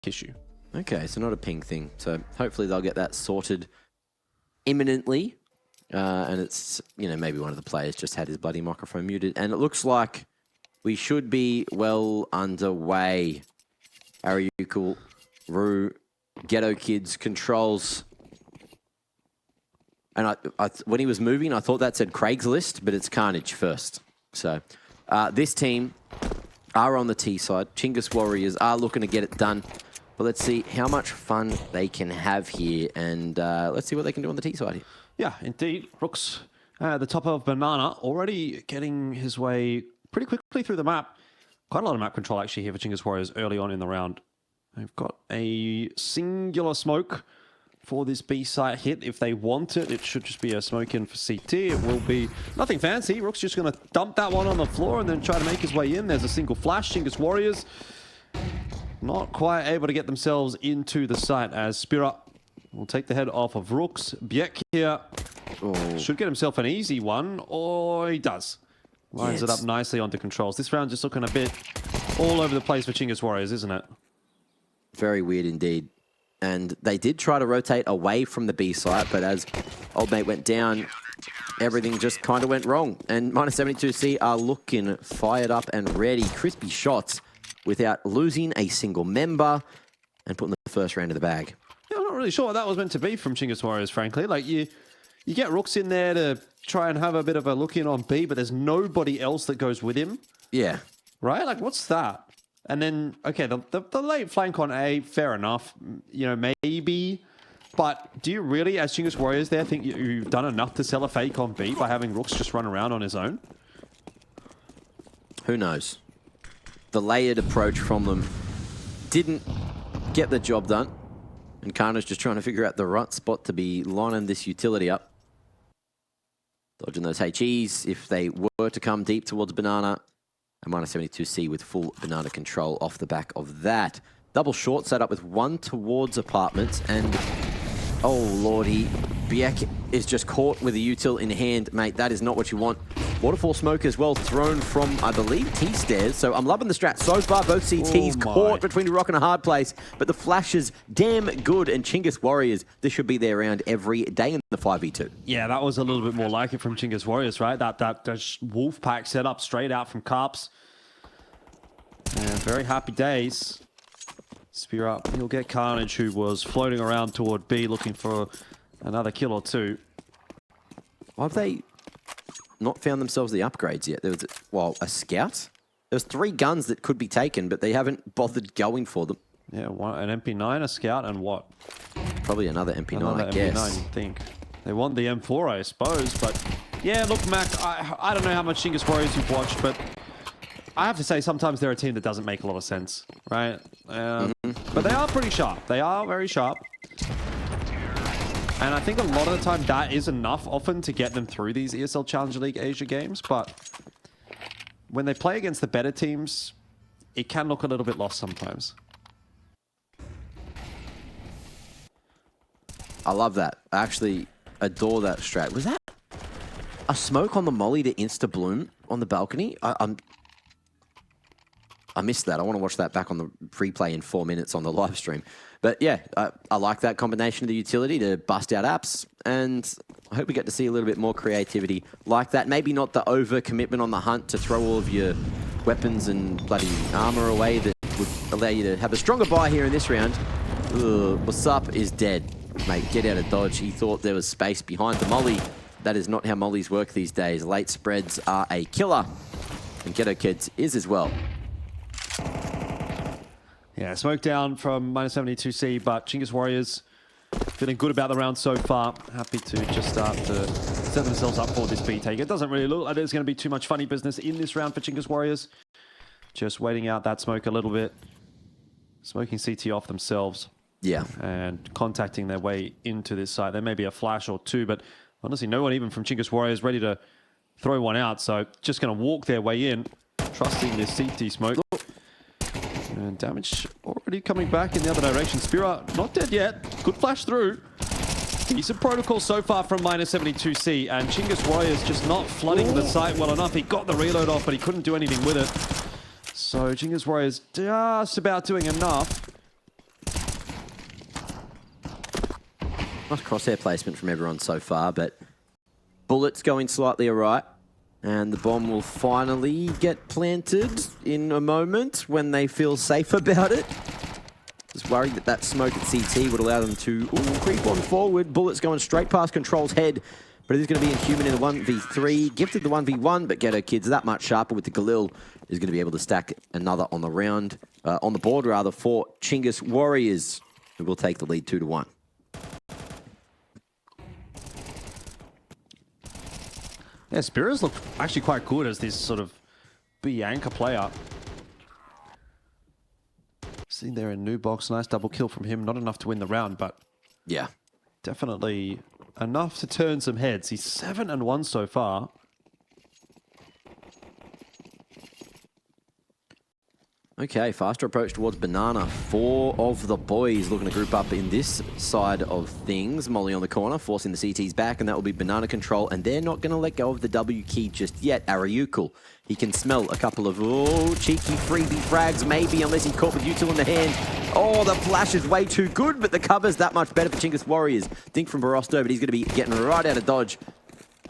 issue. Okay, so not a ping thing. So hopefully they'll get that sorted imminently. And it's, you know, maybe one of the players just had his bloody microphone muted. And it looks like we should be well underway. Ariukul, Rue, Ghetto Kids controls. And when he was moving, I thought that said Craigslist, but it's Carnage first. So this team are on the T side. Chinggis Warriors are looking to get it done. But let's see how much fun they can have here. And let's see what they can do on the T side here. Yeah, indeed. Rooks at the top of Banana, already getting his way pretty quickly through the map. Quite a lot of map control actually here for Chinggis Warriors early on in the round. They've got a singular smoke for this B site hit. If they want it, it should just be a smoke in for CT. It will be nothing fancy. Rook's just going to dump that one on the floor and then try to make his way in. There's a single flash. Chinggis Warriors not quite able to get themselves into the site as Spirit will take the head off of Rooks. Biek here should get himself an easy one, or he does. Lines it up nicely onto controls. This round just looking a bit all over the place for Chinggis Warriors, isn't it? Very weird indeed. And they did try to rotate away from the B site, but as Old Mate went down, everything just kind of went wrong. And -72C are looking fired up and ready. Crispy shots without losing a single member and putting the first round in the bag. Yeah, I'm not really sure what that was meant to be from Chinggis Warriors, frankly. Like, you get Rooks in there to try and have a bit of a look in on B, but there's nobody else that goes with him. Yeah. Right? Like, what's that? And then, okay, the late flank on A, fair enough. You know, maybe. But do you really, as Chinggis Warriors there, think you've done enough to sell a fake on B by having Rooks just run around on his own? Who knows? The layered approach from them didn't get the job done. And Carnage just trying to figure out the right spot to be lining this utility up. Dodging those HEs if they were to come deep towards Banana. And -72C with full Banana control off the back of that. Double short set up with one towards apartments. And, oh lordy, Biek is just caught with a util in hand. Mate, that is not what you want. Waterfall smoke as well thrown from, I believe, T-stairs. So I'm loving the strat so far. Both CTs caught between a rock and a hard place. But the flash is damn good. And Chinggis Warriors, this should be their round every day in the 5v2. Yeah, that was a little bit more like it from Chinggis Warriors, right? That wolf pack set up straight out from Carps. Yeah, very happy days. Spear up. He'll get Carnage, who was floating around toward B looking for another kill or two. Why have they not found themselves the upgrades yet? There was, well, a scout? There's 3 guns that could be taken, but they haven't bothered going for them. Yeah, an MP9, a scout, and what? Probably another MP9, I guess. MP9, you'd think. They want the M4, I suppose, but yeah, look, Mac, I don't know how much Chinggis Warriors you've watched, but I have to say sometimes they're a team that doesn't make a lot of sense, right? But they are pretty sharp. They are very sharp. And I think a lot of the time that is enough often to get them through these ESL Challenger League Asia games, but when they play against the better teams, it can look a little bit lost sometimes. I love that. I actually adore that strat. Was that a smoke on the molly to insta-bloom on the balcony? I missed that. I want to watch that back on the replay in 4 minutes on the live stream. But yeah, I like that combination of the utility to bust out apps. And I hope we get to see a little bit more creativity like that. Maybe not the over-commitment on the hunt to throw all of your weapons and bloody armor away that would allow you to have a stronger buy here in this round. Ugh, what's up is dead. Mate, get out of dodge. He thought there was space behind the molly. That is not how mollies work these days. Late spreads are a killer. And Ghetto Kids is as well. Yeah, smoke down from -72C, but Chinggis Warriors feeling good about the round so far. Happy to just start to set themselves up for this B take. It doesn't really look like there's going to be too much funny business in this round for Chinggis Warriors. Just waiting out that smoke a little bit. Smoking CT off themselves. Yeah. And contacting their way into this site. There may be a flash or two, but honestly, no one even from Chinggis Warriors ready to throw one out. So just going to walk their way in, trusting this CT smoke. And damage already coming back in the other direction. Spira not dead yet. Good flash through. Decent protocol so far from -72C. And Chinggis Warriors just not flooding the site well enough. He got the reload off, but he couldn't do anything with it. So Chinggis Warriors just about doing enough. Nice crosshair placement from everyone so far, but bullets going slightly awry. And the bomb will finally get planted in a moment when they feel safe about it. Just worried that that smoke at CT would allow them to creep on forward. Bullets going straight past Control's head. But it is going to be Inhuman in the 1v3. Gifted the 1v1, but Ghetto Kid's that much sharper with the Galil. Is going to be able to stack another on the round, on the board rather, for Chinggis Warriors, who will take the lead 2-1. Yeah, Spears looked actually quite good as this sort of B anchor player. See there in new box, nice double kill from him. Not enough to win the round, but Yeah. definitely enough to turn some heads. He's 7-1 so far. Okay, faster approach towards Banana. 4 of the boys looking to group up in this side of things. Molly on the corner, forcing the CTs back, and that will be Banana control, and they're not going to let go of the W key just yet. Ariukul, he can smell a couple of, cheeky freebie frags, maybe, unless he's caught with Util in the hand. Oh, the flash is way too good, but the cover's that much better for Chinggis Warriors. Think from Barosto, but he's going to be getting right out of dodge,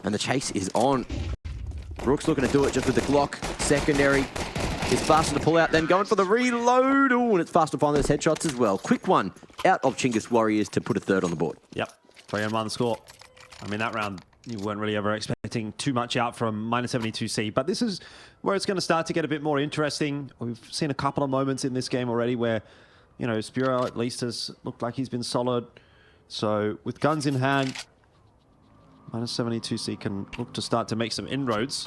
and the chase is on. Rook's looking to do it just with the Glock. Secondary. It's faster to pull out, then going for the reload. Oh, and it's fast to find those headshots as well. Quick one out of Chinggis Warriors to put a third on the board. Yep, 3-1 score. I mean, that round, you weren't really ever expecting too much out from -72C, but this is where it's going to start to get a bit more interesting. We've seen a couple of moments in this game already where, you know, Spiro at least has looked like he's been solid. So with guns in hand, -72C can look to start to make some inroads.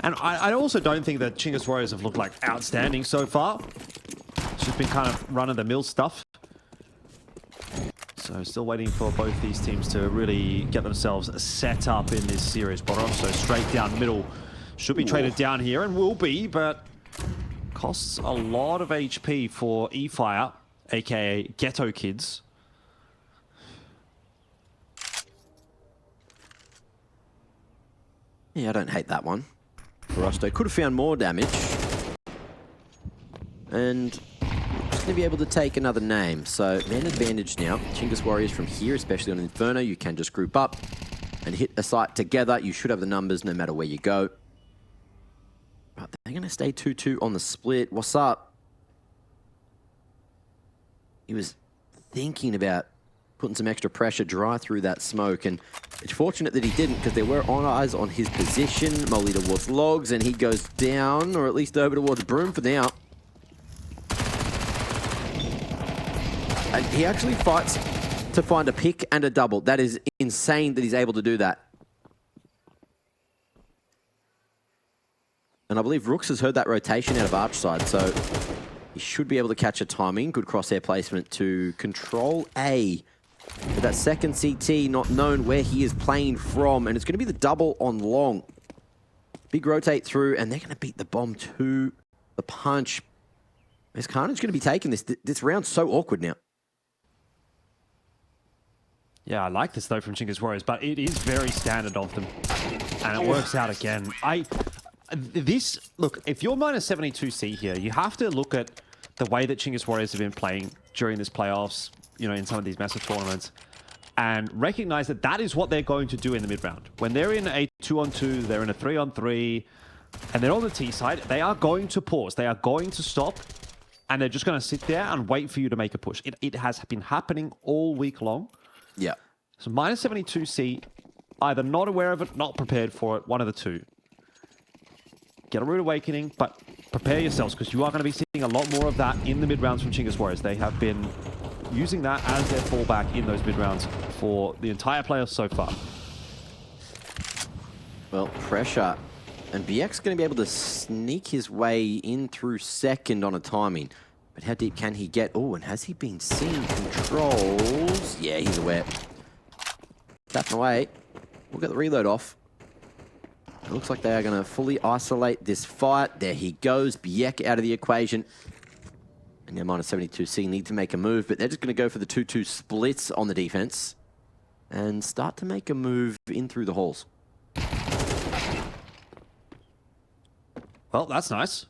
And I also don't think that Chinggis Warriors have looked like outstanding so far. It's just been kind of run-of-the-mill stuff. So still waiting for both these teams to really get themselves set up in this series. Boromso straight down the middle. Should be traded down here and will be, but costs a lot of HP for E-Fire, aka Ghetto Kids. Yeah, I don't hate that one. Barosto could have found more damage. And just going to be able to take another name. So, man advantage now. Chinggis Warriors from here, especially on Inferno, you can just group up and hit a site together. You should have the numbers no matter where you go. But they're going to stay 2-2 on the split. What's up? He was thinking about putting some extra pressure dry through that smoke, and it's fortunate that he didn't, because there were eyes on his position. Molly towards Logs, and he goes down, or at least over towards Broom for now. And he actually fights to find a pick and a double. That is insane that he's able to do that. And I believe Rooks has heard that rotation out of Arch side, so he should be able to catch a timing. Good crosshair placement to control A. With that second CT not known where he is playing from, and it's going to be the double on long. Big rotate through, and they're going to beat the bomb to the punch. Is Carnage going to be taking this? This round's so awkward now. Yeah, I like this though from Chinggis Warriors, but it is very standard of them, and it works out again. Look, if you're -72C here, you have to look at the way that Chinggis Warriors have been playing during this playoffs, you know, in some of these massive tournaments, and recognize that that is what they're going to do in the mid-round. When they're in a 2-on-2, they're in a 3-on-3, and they're on the T side, they are going to pause. They are going to stop, and they're just going to sit there and wait for you to make a push. It has been happening all week long. Yeah. So -72C, either not aware of it, not prepared for it, one of the two. Get a rude awakening, but prepare yourselves, because you are going to be seeing a lot more of that in the mid-rounds from Chinggis Warriors. They have been using that as their fallback in those mid-rounds for the entire playoffs so far. Well, pressure. And BX going to be able to sneak his way in through second on a timing. But how deep can he get? Oh, and has he been seeing controls? Yeah, he's aware. Tapping away. We'll get the reload off. It looks like they are going to fully isolate this fight. There he goes. Biek out of the equation. And now -72C need to make a move, but they're just going to go for the 2-2 splits on the defense and start to make a move in through the halls. Well, that's nice.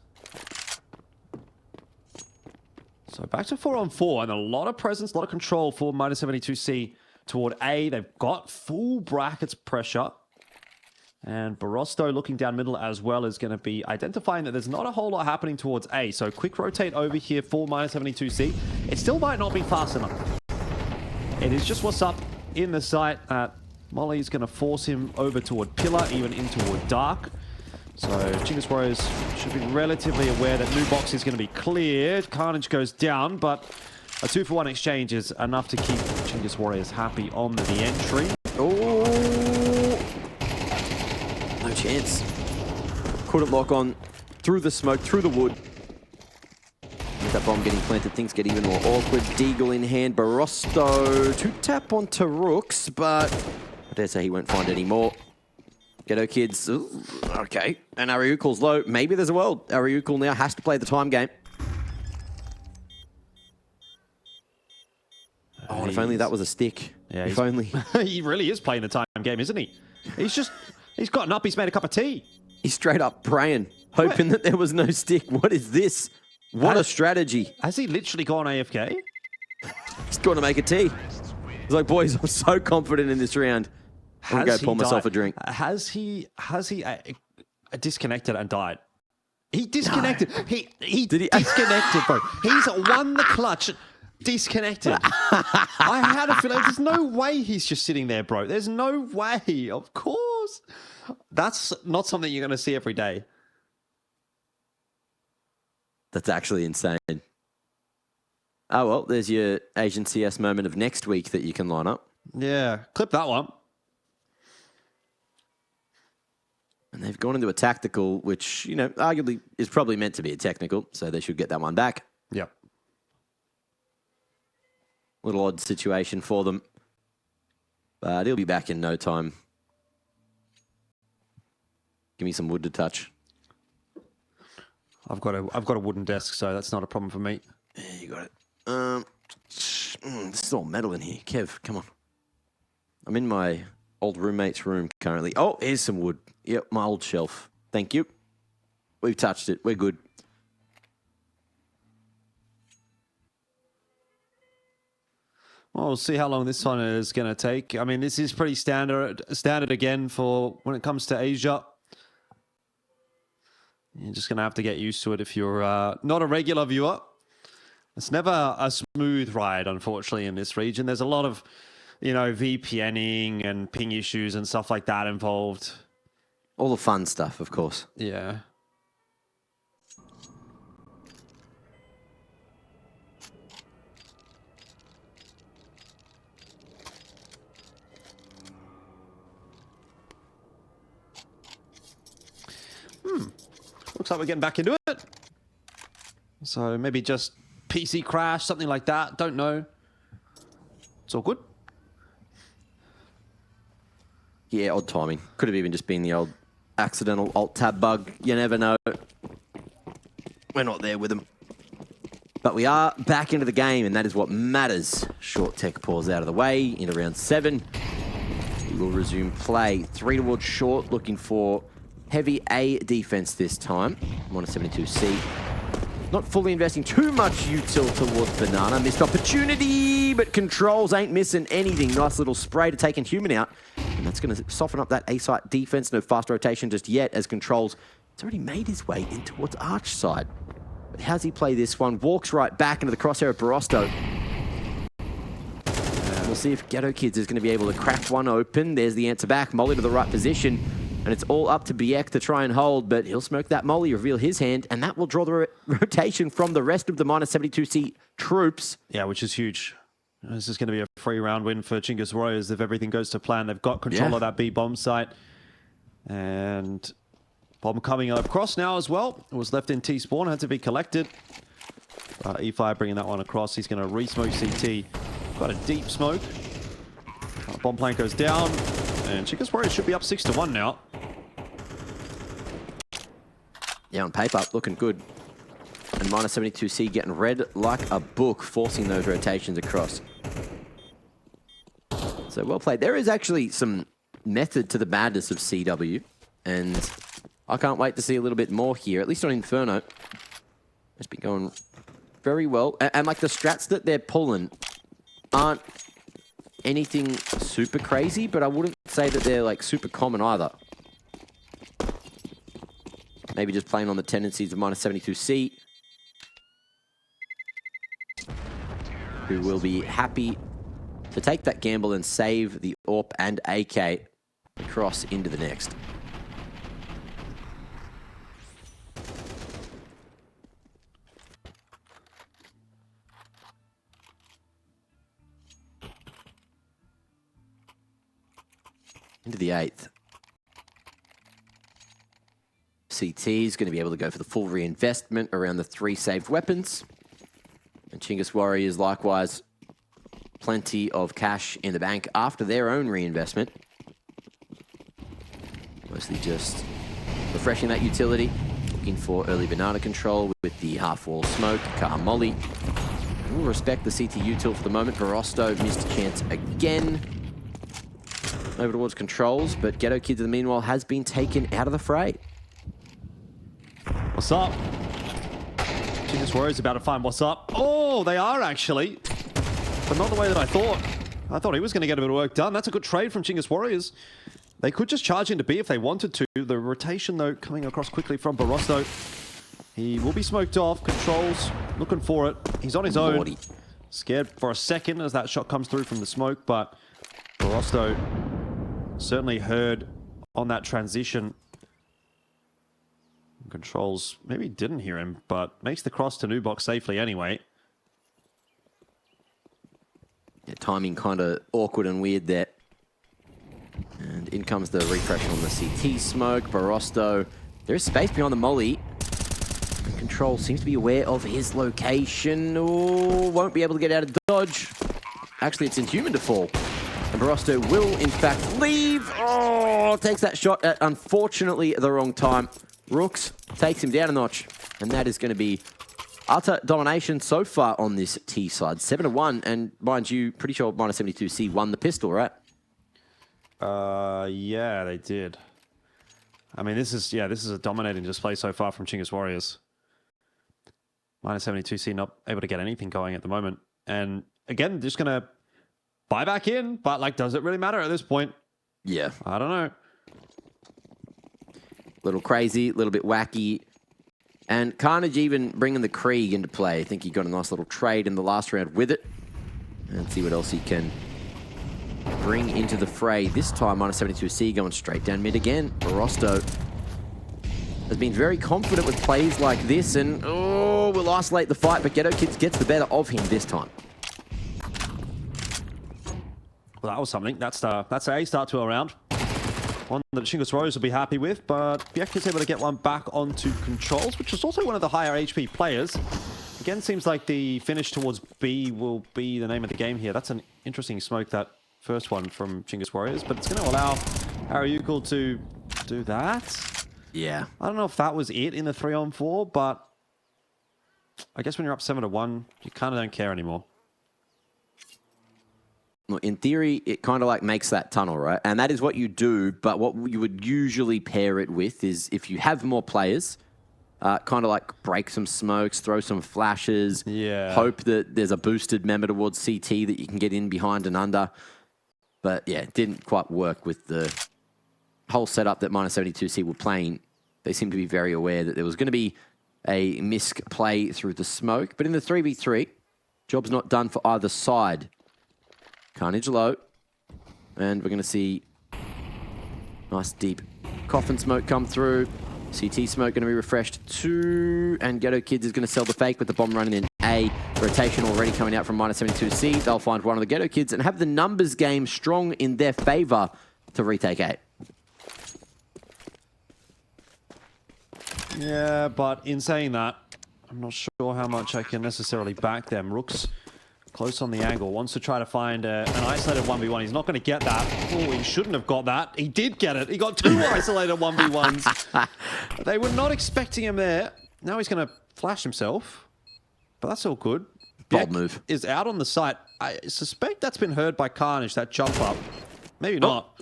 So back to 4-on-4, and a lot of presence, a lot of control for -72C toward A. They've got full brackets pressure. And Barosto looking down middle as well is going to be identifying that there's not a whole lot happening towards A. So quick rotate over here for -72C. It still might not be fast enough. It is just what's up in the site. Molly's going to force him over toward Pillar, even in toward Dark. So Chinggis Warriors should be relatively aware that new box is going to be cleared. Carnage goes down, but a 2-for-1 exchange is enough to keep Chinggis Warriors happy on the entry. Oh, no chance. Couldn't lock on through the smoke, through the wood. With that bomb getting planted, things get even more awkward. Deagle in hand, Barosto to tap onto Rooks, but I dare say he won't find any more. Ghetto Kids, ooh, okay. And Ariukul's low. Maybe there's a world. Ariukul now has to play the time game. Oh, and if only that was a stick. Yeah, if only. He really is playing the time game, isn't he? He's gotten up, he's made a cup of tea. He's straight up praying, hoping that there was no stick. What is this? What a strategy. Has he literally gone AFK? He's going to make a tea. He's like, boys, I'm so confident in this round. I'm going to go pour myself a drink. Has he disconnected and died? He disconnected. No. He disconnected, bro. He's won the clutch. Disconnected. I had a feeling. There's no way he's just sitting there, bro. There's no way. Of course. That's not something you're going to see every day. That's actually insane. Oh, well, there's your Asian CS moment of next week that you can line up. Yeah, clip that one. And they've gone into a tactical, which, you know, arguably is probably meant to be a technical, so they should get that one back. Yep. Little odd situation for them. But he'll be back in no time. Give me some wood to touch. I've got a wooden desk, so that's not a problem for me. Yeah, you got it. This is all metal in here. Kev, come on. I'm in my old roommate's room currently. Oh, here's some wood. Yep, my old shelf. Thank you. We've touched it. We're good. Well, we'll see how long this one is going to take. I mean, this is pretty standard again for when it comes to Asia. You're just going to have to get used to it if you're not a regular viewer. It's never a smooth ride, unfortunately, in this region. There's a lot of, VPNing and ping issues and stuff like that involved. All the fun stuff, of course. Yeah. Looks like we're getting back into it. So maybe just PC crash, something like that. Don't know. It's all good. Yeah, odd timing. Could have even just been the old accidental alt-tab bug. You never know. We're not there with them. But we are back into the game, and that is what matters. Short tech pause out of the way into round 7. We will resume play. 3 towards short, looking for heavy A defense this time. -72C. Not fully investing too much util towards Banana. Missed opportunity, but controls ain't missing anything. Nice little spray to take Human out. And that's going to soften up that A-site defense. No fast rotation just yet as controls. It's already made his way in towards Arch side. But how's he play this one? Walks right back into the crosshair of Barosto. We'll see if Ghetto Kids is going to be able to crack one open. There's the answer back. Molly to the right position. And it's all up to Biek to try and hold, but he'll smoke that Molly, reveal his hand, and that will draw the rotation from the rest of the -72C troops. Yeah, which is huge. This is going to be a free round win for Chinggis Warriors if everything goes to plan. They've got control of that B bomb site. And bomb coming across now as well. It was left in T-spawn, had to be collected. E5 bringing that one across. He's going to re-smoke CT. Got a deep smoke. Bomb plank goes down. And Chinggis Warriors should be up 6-1 now. Yeah, on paper, looking good. And -72C getting read like a book, forcing those rotations across. So well played. There is actually some method to the madness of CW. And I can't wait to see a little bit more here, at least on Inferno. It's been going very well. And like the strats that they're pulling aren't anything super crazy, but I wouldn't say that they're like super common either. Maybe just playing on the tendencies of -72C, who will be happy to take that gamble and save the AWP and AK across into the next. Into the 8th. CT is going to be able to go for the full reinvestment around the 3 saved weapons. And Chinggis Warriors likewise plenty of cash in the bank after their own reinvestment. Mostly just refreshing that utility. Looking for early banana control with the half-wall smoke, car molly. We'll respect the CT util for the moment. Barosto missed a chance again. Over towards controls, but Ghetto Kids in the meanwhile has been taken out of the fray. What's up? Chinggis Warriors about to find what's up. Oh, they are actually. But not the way that I thought. I thought he was going to get a bit of work done. That's a good trade from Chinggis Warriors. They could just charge into B if they wanted to. The rotation, though, coming across quickly from Barosto. He will be smoked off. Controls, looking for it. He's on his own. Lordy. Scared for a second as that shot comes through from the smoke, but Barosto certainly heard on that transition. Controls maybe didn't hear him, but makes the cross to new box safely anyway. Yeah, timing kind of awkward and weird there. And in comes the refresh on the CT smoke. Barosto, there is space beyond the molly. And Control seems to be aware of his location. Oh, won't be able to get out of dodge. Actually, it's inhuman to fall. And Barosto will, in fact, leave. Oh, takes that shot at, unfortunately, the wrong time. Rooks takes him down a notch. And that is going to be utter domination so far on this T side. 7-1. And mind you, pretty sure -72C won the pistol, right? Yeah, they did. I mean, this is a dominating display so far from Chinggis Warriors. -72C not able to get anything going at the moment. And again, just going to buy back in, but like, does it really matter at this point? Yeah. I don't know. Little crazy, a little bit wacky. And Carnage even bringing the Krieg into play. I think he got a nice little trade in the last round with it. And see what else he can bring into the fray. This time, -72C going straight down mid again. Barosto has been very confident with plays like this and, oh, will isolate the fight, but Ghetto Kids gets the better of him this time. Well, that was something. That's a start to a round. One that Chinggis Warriors will be happy with, but Biek is able to get one back onto controls, which is also one of the higher HP players. Again, seems like the finish towards B will be the name of the game here. That's an interesting smoke, that first one from Chinggis Warriors, but it's going to allow Ariukal to do that. Yeah. I don't know if that was it in the 3-on-4, but I guess when you're up 7-1, you kind of don't care anymore. Well, in theory, it kind of like makes that tunnel, right? And that is what you do, but what you would usually pair it with is if you have more players, kind of like break some smokes, throw some flashes, hope that there's a boosted member towards CT that you can get in behind and under. But yeah, it didn't quite work with the whole setup that -72C were playing. They seemed to be very aware that there was going to be a misc play through the smoke. But in the 3v3, job's not done for either side. Carnage low. And we're going to see nice deep coffin smoke come through. CT smoke going to be refreshed too. And Ghetto Kids is going to sell the fake with the bomb running in A. Rotation already coming out from -72C. They'll find one of the Ghetto Kids and have the numbers game strong in their favor to retake A. Yeah, but in saying that, I'm not sure how much I can necessarily back them. Rooks close on the angle, wants to try to find an isolated 1v1. He's not going to get that. Oh, he shouldn't have got that. He did get it. He got 2 isolated 1v1s. They were not expecting him there. Now he's going to flash himself. But that's all good. Bold move. Is out on the site. I suspect that's been heard by Carnage, that jump up. Maybe not.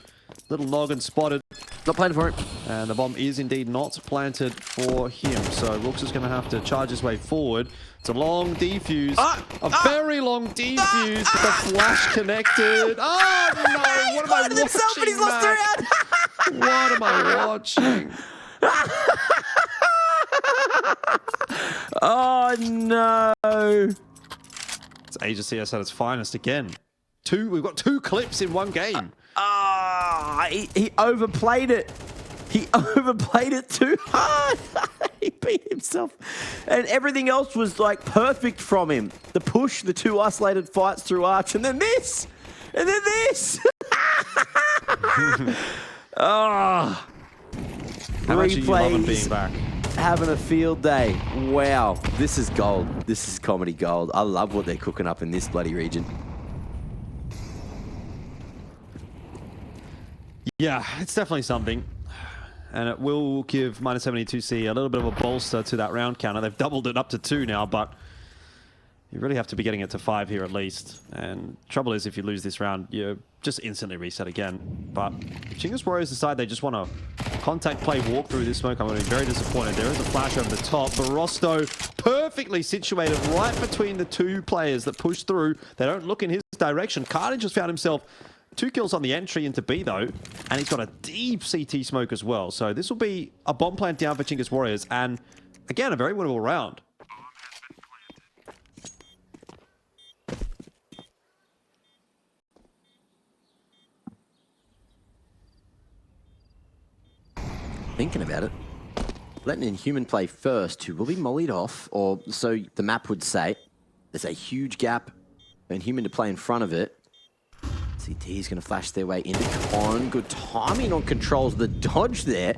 Little noggin spotted. Not playing for him. And the bomb is indeed not planted for him. So Rooks is going to have to charge his way forward. It's a long defuse. Very long defuse. With the flash connected. Oh no! What am I watching, man? What am I watching? Oh no! It's Asia CS at its finest again. We've got 2 clips in one game. He overplayed it. He overplayed it too hard. He beat himself. And everything else was like perfect from him. The push, the 2 isolated fights through Arch, and then this. And then this. Oh. How much are you loving being back? Having a field day. Wow. This is gold. This is comedy gold. I love what they're cooking up in this bloody region. Yeah, it's definitely something. And it will give -72C a little bit of a bolster to that round counter. They've doubled it up to 2 now, but you really have to be getting it to 5 here at least. And trouble is, if you lose this round, you just instantly reset again. But if Chinggis Warriors decide they just want to contact play walk through this smoke, I'm going to be very disappointed. There is a flash over the top. Barosto perfectly situated right between the 2 players that push through. They don't look in his direction. Carnage has found himself 2 kills on the entry into B, though, and he's got a deep CT smoke as well. So this will be a bomb plant down for Chinggis Warriors, and again, a very winnable round. Thinking about it, letting Inhuman play first, who will be mollied off, or so the map would say. There's a huge gap for Inhuman to play in front of it. CT is going to flash their way into Con. Good timing on controls. The dodge there.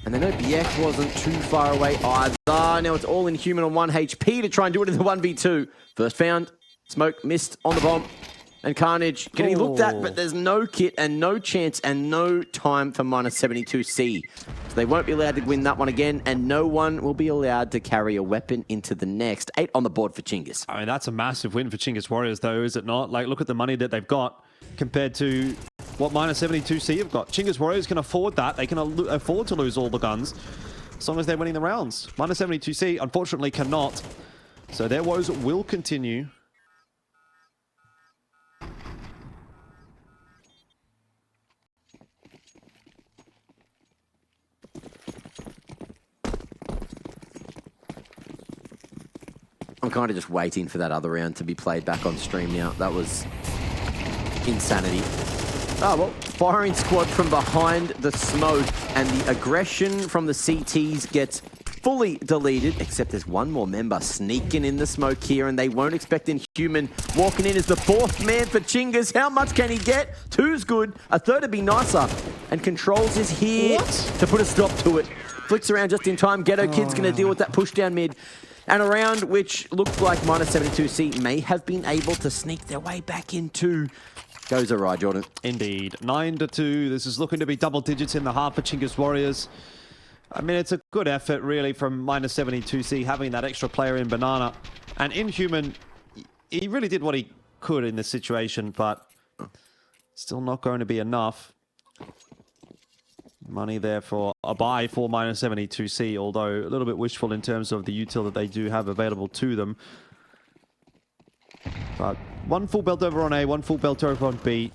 And they know BX wasn't too far away either. Now it's all Inhuman on 1 HP to try and do it in the 1v2. First found. Smoke missed on the bomb. And Carnage getting looked at, but there's no kit and no chance and no time for -72C. So they won't be allowed to win that one again, and no one will be allowed to carry a weapon into the next. 8 on the board for Chinggis. I mean, that's a massive win for Chinggis Warriors, though, is it not? Like, look at the money that they've got compared to what -72C have got. Chinggis Warriors can afford that. They can afford to lose all the guns as long as they're winning the rounds. -72C, unfortunately, cannot. So their woes will continue. I'm kind of just waiting for that other round to be played back on stream now. That was insanity. Oh, well, firing squad from behind the smoke, and the aggression from the CTs gets fully deleted, except there's one more member sneaking in the smoke here, and they won't expect Inhuman walking in as the 4th man for Chinggis. How much can he get? 2's good. A 3rd would be nicer. And Controls is here to put a stop to it. Flicks around just in time. Ghetto Kid's going to deal with that push down mid. And a round which looked like -72C may have been able to sneak their way back into. Goes awry, Jordan. Indeed. 9-2. This is looking to be double digits in the half for Chinggis Warriors. I mean, it's a good effort, really, from -72C, having that extra player in Banana. And Inhuman, he really did what he could in this situation, but still not going to be enough. Money there for a buy for -72C, although a little bit wishful in terms of the util that they do have available to them. But 1 full belt over on A, 1 full belt over on B.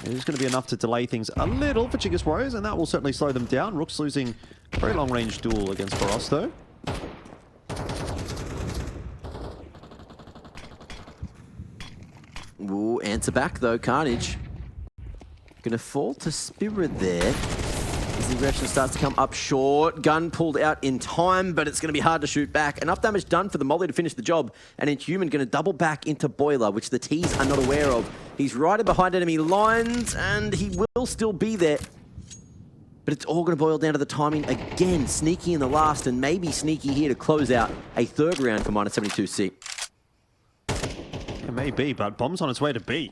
It is going to be enough to delay things a little for Chinggis Warriors, and that will certainly slow them down. Rook's losing a very long-range duel against Barosto. Ooh, answer back though, Carnage. Gonna fall to Spirit there. As the aggression starts to come up short. Gun pulled out in time, but it's going to be hard to shoot back. Enough damage done for the Molly to finish the job. And Inhuman going to double back into Boiler, which the T's are not aware of. He's right behind enemy lines, and he will still be there. But it's all going to boil down to the timing again. Sneaky in the last, and maybe sneaky here to close out a 3rd round for -72C. It may be, but Bomb's on its way to B.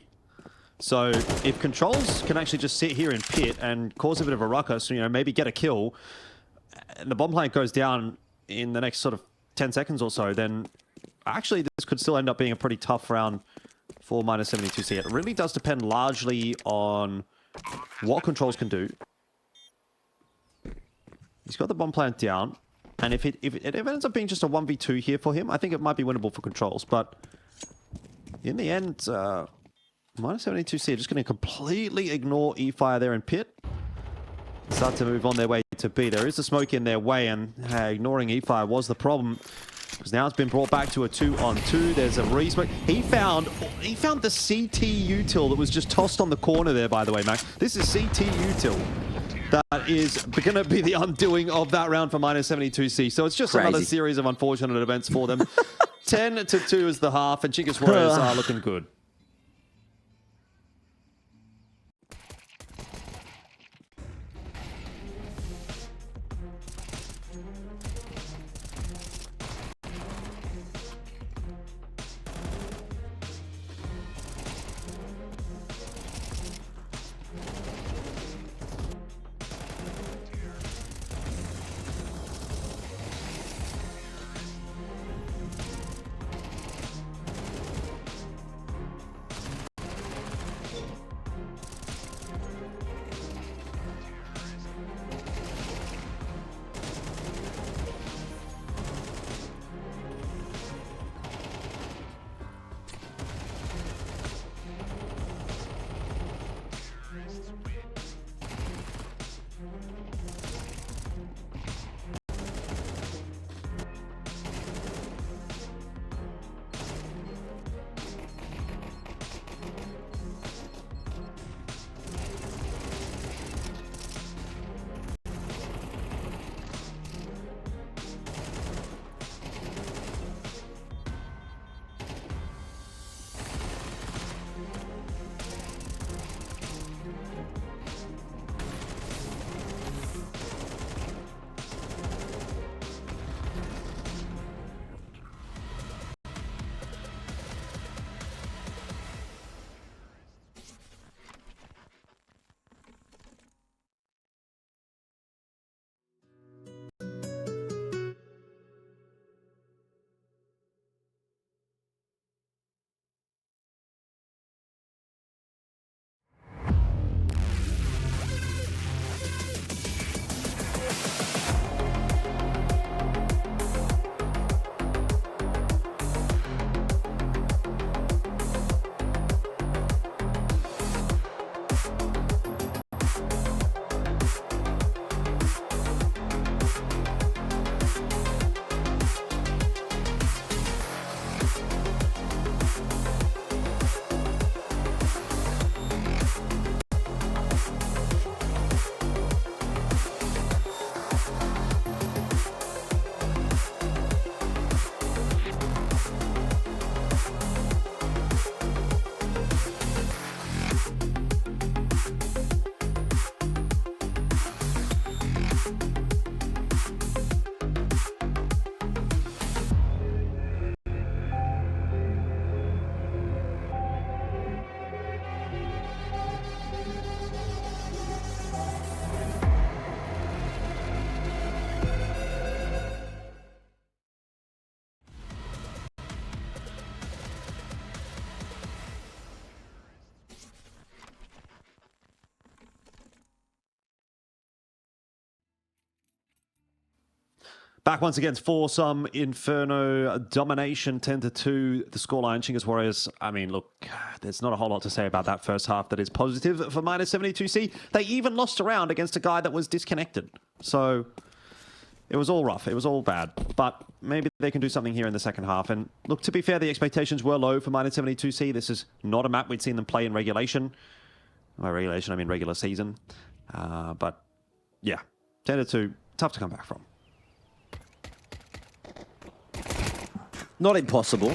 So if Controls can actually just sit here in pit and cause a bit of a ruckus, you know, maybe get a kill, and the bomb plant goes down in the next sort of 10 seconds or so, then actually this could still end up being a pretty tough round for -72C. It really does depend largely on what Controls can do. He's got the bomb plant down, and if it ends up being just a 1v2 here for him, I think it might be winnable for Controls. But in the end, minus 72C are just going to completely ignore E-Fire there in pit. Start to move on their way to B. There is a smoke in their way, and ignoring E-Fire was the problem. Because now it's been brought back to a 2-on-2. There's a re-smoke. He found the CT util that was just tossed on the corner there, by the way, Max. This is CT util that is going to be the undoing of that round for minus 72C. So it's just another series of unfortunate events for them. 10-2 is the half, and Chinggis Warriors are looking good. Back once again for some Inferno domination, 10-2, the scoreline. Chinggis Warriors, I mean, look, there's not a whole lot to say about that first half that is positive for minus 72C. They even lost a round against a guy that was disconnected. So it was all rough. It was all bad. But maybe they can do something here in the second half. And look, to be fair, the expectations were low for minus 72C. This is not a map we'd seen them play in regulation. By regulation, I mean regular season. But yeah, 10-2, tough to come back from. Not impossible,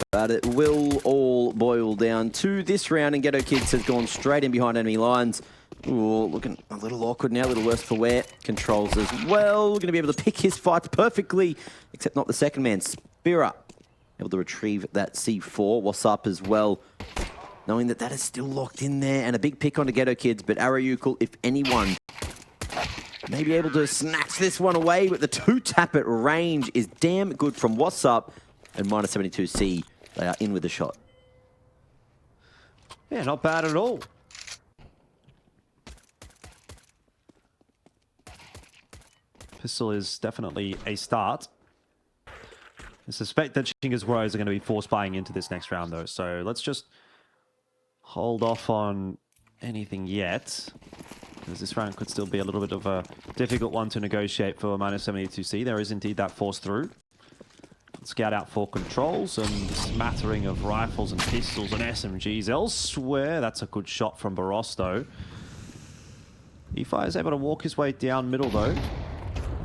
but it will all boil down to this round, and Ghetto Kids has gone straight in behind enemy lines. Ooh, looking a little awkward now, a little worse for wear. Controls as well, going to be able to pick his fights perfectly, except not the second man. Spira, able to retrieve that C4. What's up as well, knowing that that is still locked in there, and a big pick on the Ghetto Kids, but Arayukal, if anyone, may be able to snatch this one away, but the two-tap at range is damn good from What's Up, and minus 72C, they are in with a shot. Yeah, not bad at all. Pistol is definitely a start. I suspect that Chinggis Warriors are going to be force buying into this next round, though. So let's just hold off on anything yet, because this round could still be a little bit of a difficult one to negotiate for -72C. There is indeed that force through. Scout out for controls and a smattering of rifles and pistols and SMGs elsewhere. That's a good shot from Barosto. EFI is able to walk his way down middle, though.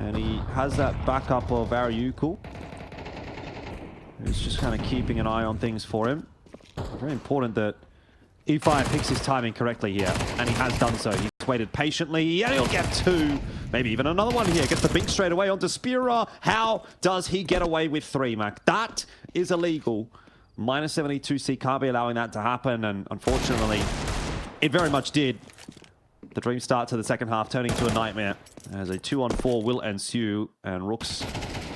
And he has that backup of Ariukul, who's just kind of keeping an eye on things for him. Very important that EFI picks his timing correctly here, and he has done so. He's waited patiently, and he'll get two, maybe even another one here. Gets the bink straight away onto Spira. How does he get away with three, Mac? That is illegal. -72C can't be allowing that to happen, and unfortunately, it very much did. The dream start to the second half turning into a nightmare, as a 2-on-4 will ensue, and Rooks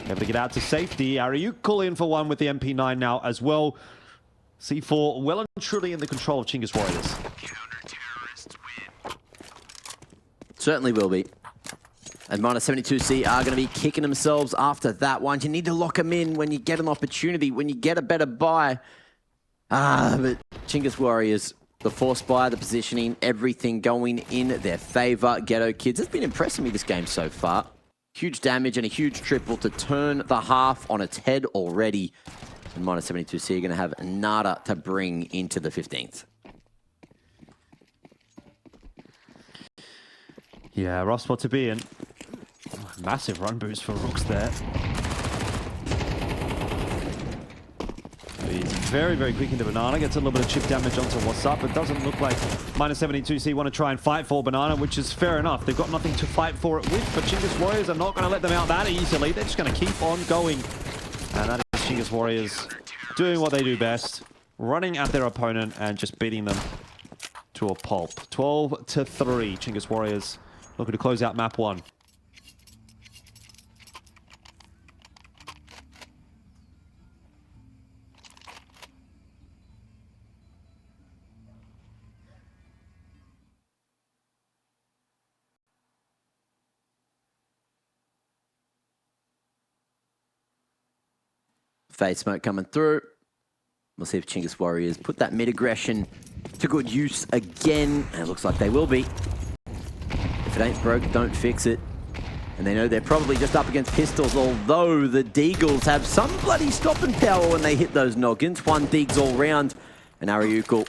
able to get out to safety. Ariukul in for one with the MP9 now as well. C4 well and truly in the control of Chinggis Warriors. Certainly will be. And -72C are going to be kicking themselves after that one. You need to lock them in when you get an opportunity, when you get a better buy. But Chinggis Warriors, the force buy, the positioning, everything going in their favor. Ghetto Kids has been impressing me this game so far. Huge damage and a huge triple to turn the half on its head already. And -72C are going to have nada to bring into the 15th. Yeah, rough spot to be in. Massive run boost for Rooks there. He's very, very quick into Banana. Gets a little bit of chip damage onto what's up. It doesn't look like -72C want to try and fight for Banana, which is fair enough. They've got nothing to fight for it with, but Chinggis Warriors are not going to let them out that easily. They're just going to keep on going. And that is Chinggis Warriors doing what they do best, running at their opponent and just beating them to a pulp. 12-3. Chinggis Warriors looking to close out map 1. Fade smoke coming through. We'll see if Chinggis Warriors put that mid-aggression to good use again. And it looks like they will be. If it ain't broke, don't fix it. And they know they're probably just up against pistols, although the Deagles have some bloody stopping power when they hit those noggins. One Deags all round. And Ariukul,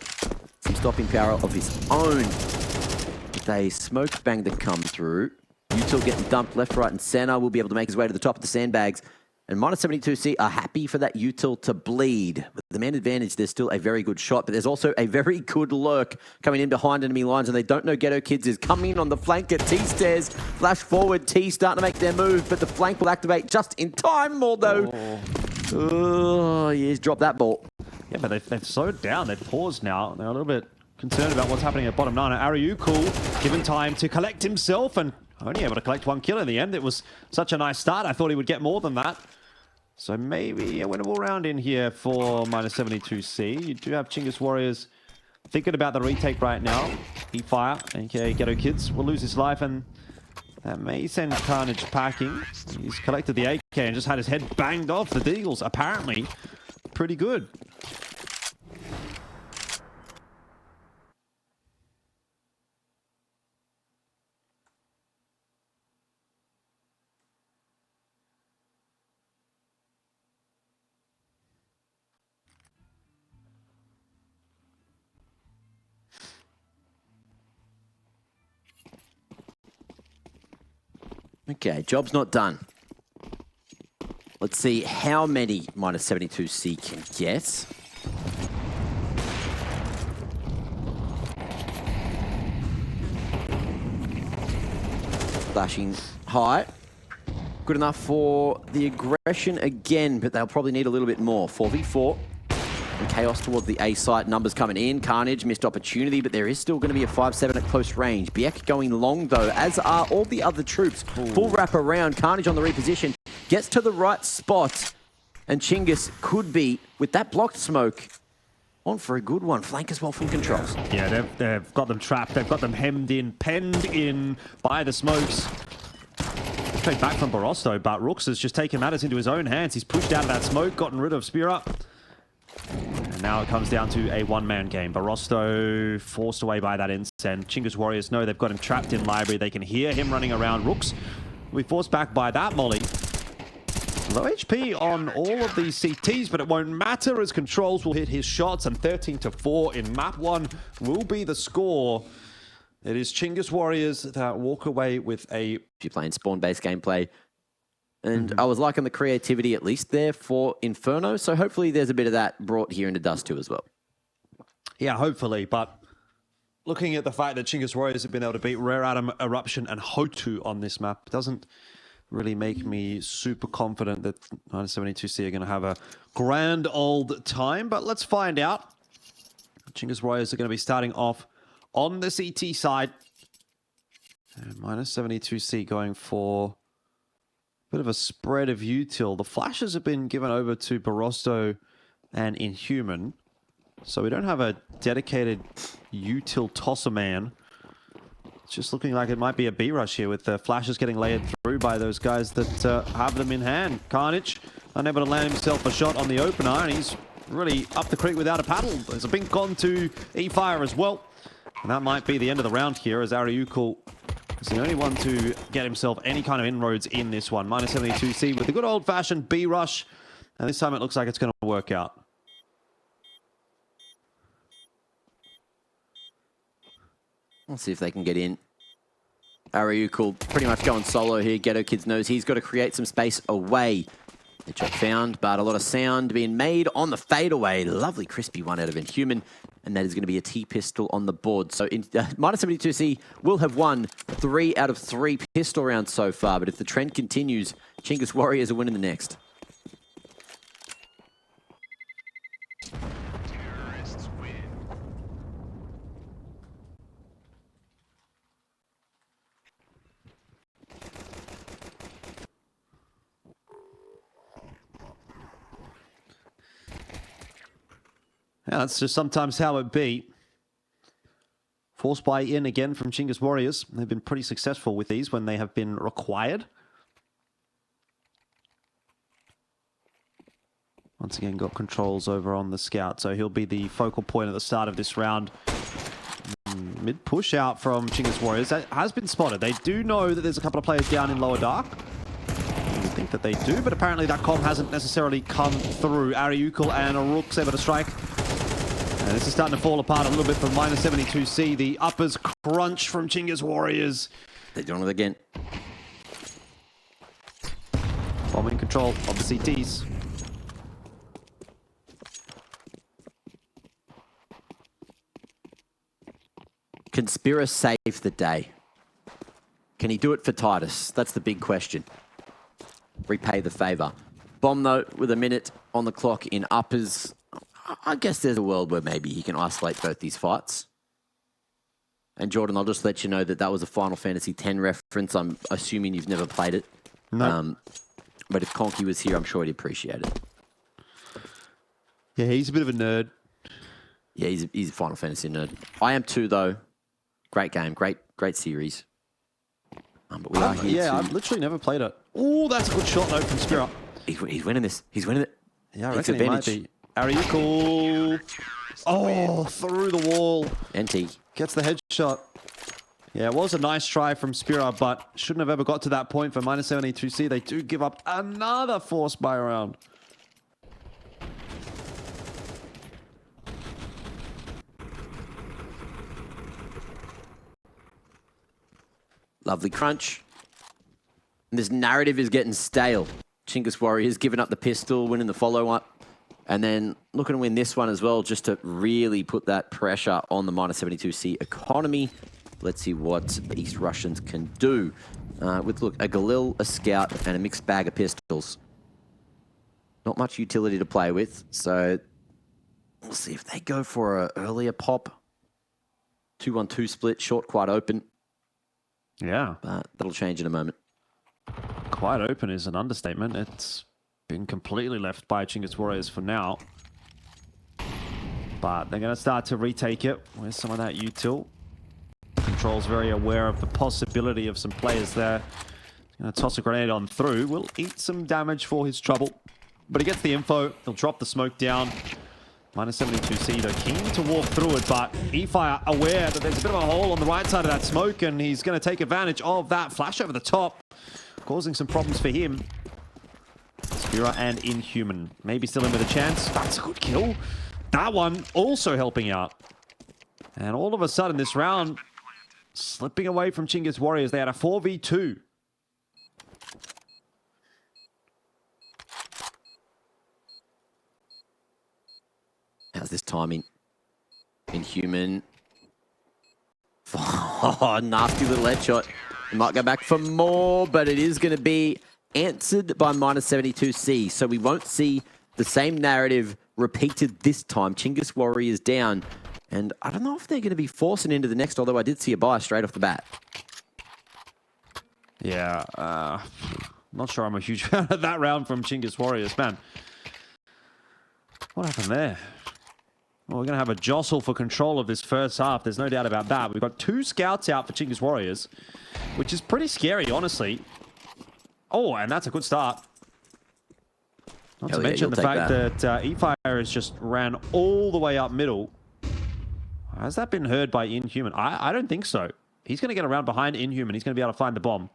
some stopping power of his own. With a smoke bang that come through. Util getting dumped left, right, and center. Will be able to make his way to the top of the sandbags. And -72C are happy for that Util to bleed. With the man advantage, there's still a very good shot, but there's also a very good lurk coming in behind enemy lines, and they don't know Ghetto Kids is coming on the flank at T-stairs. Flash forward, T starting to make their move, but the flank will activate just in time, although... Oh, he's dropped that ball. Yeah, but they've slowed down. They've paused now. They're a little bit concerned about what's happening at bottom 9. Ariukul given time to collect himself and only able to collect one kill in the end. It was such a nice start. I thought he would get more than that. So maybe a winnable round in here for -72C. You do have Chinggis Warriors thinking about the retake right now. E-Fire, aka Ghetto Kids, will lose his life, and that may send Carnage packing. He's collected the AK and just had his head banged off. The Deagles, apparently, pretty good. Okay, job's not done. Let's see how many -72C can get. Flashing high. Good enough for the aggression again, but they'll probably need a little bit more. 4v4. And chaos towards the A site. Numbers coming in. Carnage, missed opportunity, but there is still going to be a 5-7 at close range. Biek going long, though, as are all the other troops. Ooh. Full wrap around. Carnage on the reposition. Gets to the right spot. And Chinggis could be, with that blocked smoke, on for a good one. Flank as well from controls. Yeah, they've got them trapped. They've got them hemmed in, penned in by the smokes. trade back from Barosto, but Rooks has just taken matters into his own hands. He's pushed out of that smoke, gotten rid of Spear Up. And now it comes down to a one-man game. Barosto forced away by that incend. Chinggis Warriors know they've got him trapped in library. They can hear him running around. Rooks will be forced back by that molly. Low HP on all of these CTs, but it won't matter as controls will hit his shots, and 13-4 in map 1 will be the score. It is Chinggis Warriors that walk away with a... If you're playing spawn-based gameplay. And I was liking the creativity at least there for Inferno, so hopefully there's a bit of that brought here into Dust2 as well. Yeah, hopefully, but looking at the fact that Chinggis Warriors have been able to beat Rare Atom, Eruption, and Hotu on this map doesn't really make me super confident that 972C are going to have a grand old time, but let's find out. Chinggis Warriors are going to be starting off on the CT side. And 972C going for a bit of a spread of util. The flashes have been given over to Barosto and Inhuman, so we don't have a dedicated util tosser man. It's just looking like it might be a B-rush here with the flashes getting layered through by those guys that have them in hand. Carnage unable to land himself a shot on the opener, and he's really up the creek without a paddle. There's a bink gone to E-Fire as well. And that might be the end of the round here, as Ariukul is the only one to get himself any kind of inroads in this one. -72C with the good old-fashioned B-rush. And this time it looks like it's going to work out. Let's see if they can get in. Ariukul pretty much going solo here. Ghetto Kids knows he's got to create some space away. The shot found, but a lot of sound being made on the fadeaway. Lovely crispy one out of Inhuman. And that is going to be a T-pistol on the board. So -72C will have won 3 out of 3 pistol rounds so far. But if the trend continues, Chinggis Warriors are winning the next. Yeah, that's just sometimes how it be. Forced buy in again from Chinggis Warriors. They've been pretty successful with these when they have been required. Once again, got controls over on the scout, so he'll be the focal point at the start of this round. Mid push out from Chinggis Warriors. That has been spotted. They do know that there's a couple of players down in lower dark. I think that they do, but apparently that comm hasn't necessarily come through. Ariukul and Rook's able to strike. And this is starting to fall apart a little bit for -72C. The uppers crunch from Chinggis Warriors. They're doing it again. Bombing control of the CTs. Can Spira save the day? Can he do it for Titus? That's the big question. Repay the favor. Bomb, though, with a minute on the clock in uppers. I guess there's a world where maybe he can isolate both these fights. And Jordan, I'll just let you know that that was a Final Fantasy X reference. I'm assuming you've never played it. No. But if Conky was here, I'm sure he'd appreciate it. Yeah, he's a bit of a nerd. Yeah, he's a Final Fantasy nerd. I am too, though. Great game, great series. But we are here I've literally never played it. Oh, that's a good shot, though, from Spira. He's winning this. He's winning it. Yeah, I reckon he might be. Ariukul. Oh, through the wall. NT. Gets the headshot. Yeah, it was a nice try from Spira, but shouldn't have ever got to that point for -72C. They do give up another force buy round. Lovely crunch. And this narrative is getting stale. Chinggis Warriors giving up the pistol, winning the follow-up. And then looking to win this one as well, just to really put that pressure on the -72C economy. Let's see what the East Russians can do. With, look, a Galil, a Scout, and a mixed bag of pistols. Not much utility to play with, so we'll see if they go for an earlier pop. 2-1-2 split, short, quite open. Yeah. But that'll change in a moment. Quite open is an understatement. It's been completely left by Chinggis Warriors for now. But they're going to start to retake it. Where's some of that util? Control's very aware of the possibility of some players there. He's Gonna toss a grenade on through. Will eat some damage for his trouble. But he gets the info. He'll drop the smoke down. Minus 72C, though, keen to walk through it, but eFire aware that there's a bit of a hole on the right side of that smoke, and he's going to take advantage of that flash over the top, causing some problems for him. Spira and Inhuman maybe still in with a chance. That's a good kill. That one also helping out. And all of a sudden, this round slipping away from Chinggis Warriors. They had a 4v2. How's this timing? Inhuman. Oh, nasty little headshot. He might go back for more, but it is going to be answered by minus 72C. So we won't see the same narrative repeated this time. Chinggis Warriors down. And I don't know if they're going to be forcing into the next, although I did see a buy straight off the bat. Yeah, not sure I'm a huge fan of that round from Chinggis Warriors. Man, what happened there? Well, we're going to have a jostle for control of this first half. There's no doubt about that. We've got 2 scouts out for Chinggis Warriors, which is pretty scary, honestly. Oh, and that's a good start. Not to mention the fact that eFire has just ran all the way up middle. Has that been heard by Inhuman? I don't think so. He's going to get around behind Inhuman. He's going to be able to find the bomb.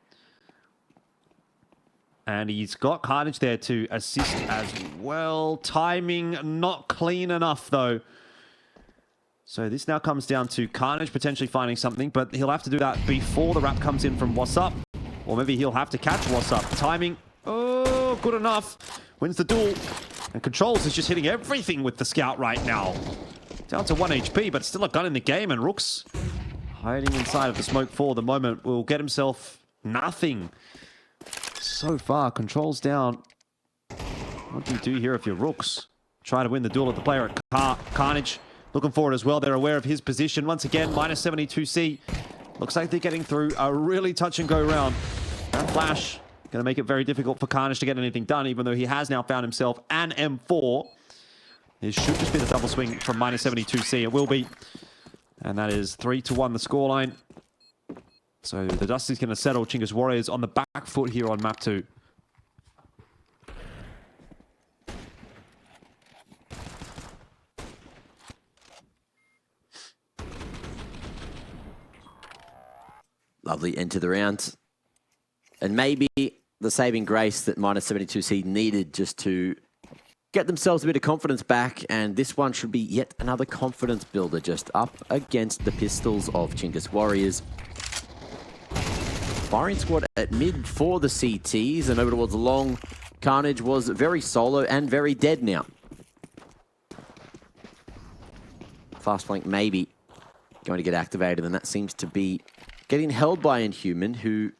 And he's got Carnage there to assist as well. Timing not clean enough, though. So this now comes down to Carnage potentially finding something, but he'll have to do that before the wrap comes in from What's Up. Or maybe he'll have to catch What's Up. Timing, oh, good enough. Wins the duel. And Controls is just hitting everything with the scout right now. Down to 1 HP, but still a gun in the game. And Rooks hiding inside of the smoke for the moment will get himself nothing. So far, Controls down. What do you do here if you're Rooks? Try to win the duel at the player at Carnage. Looking forward as well. They're aware of his position. Once again, minus 72C. Looks like they're getting through a really touch and go round. That flash going to make it very difficult for Carnage to get anything done, even though he has now found himself an M4. This should just be the double swing from minus 72C. It will be. And that is 3-1 the scoreline. So the Dust is going to settle Chinggis Warriors on the back foot here on map 2. Lovely end to the round. And maybe the saving grace that minus 72C needed just to get themselves a bit of confidence back. And this one should be yet another confidence builder just up against the pistols of Chinggis Warriors. Firing squad at mid for the CTs and over towards long. Carnage was very solo and very dead now. Fast flank maybe going to get activated, and that seems to be getting held by Inhuman, who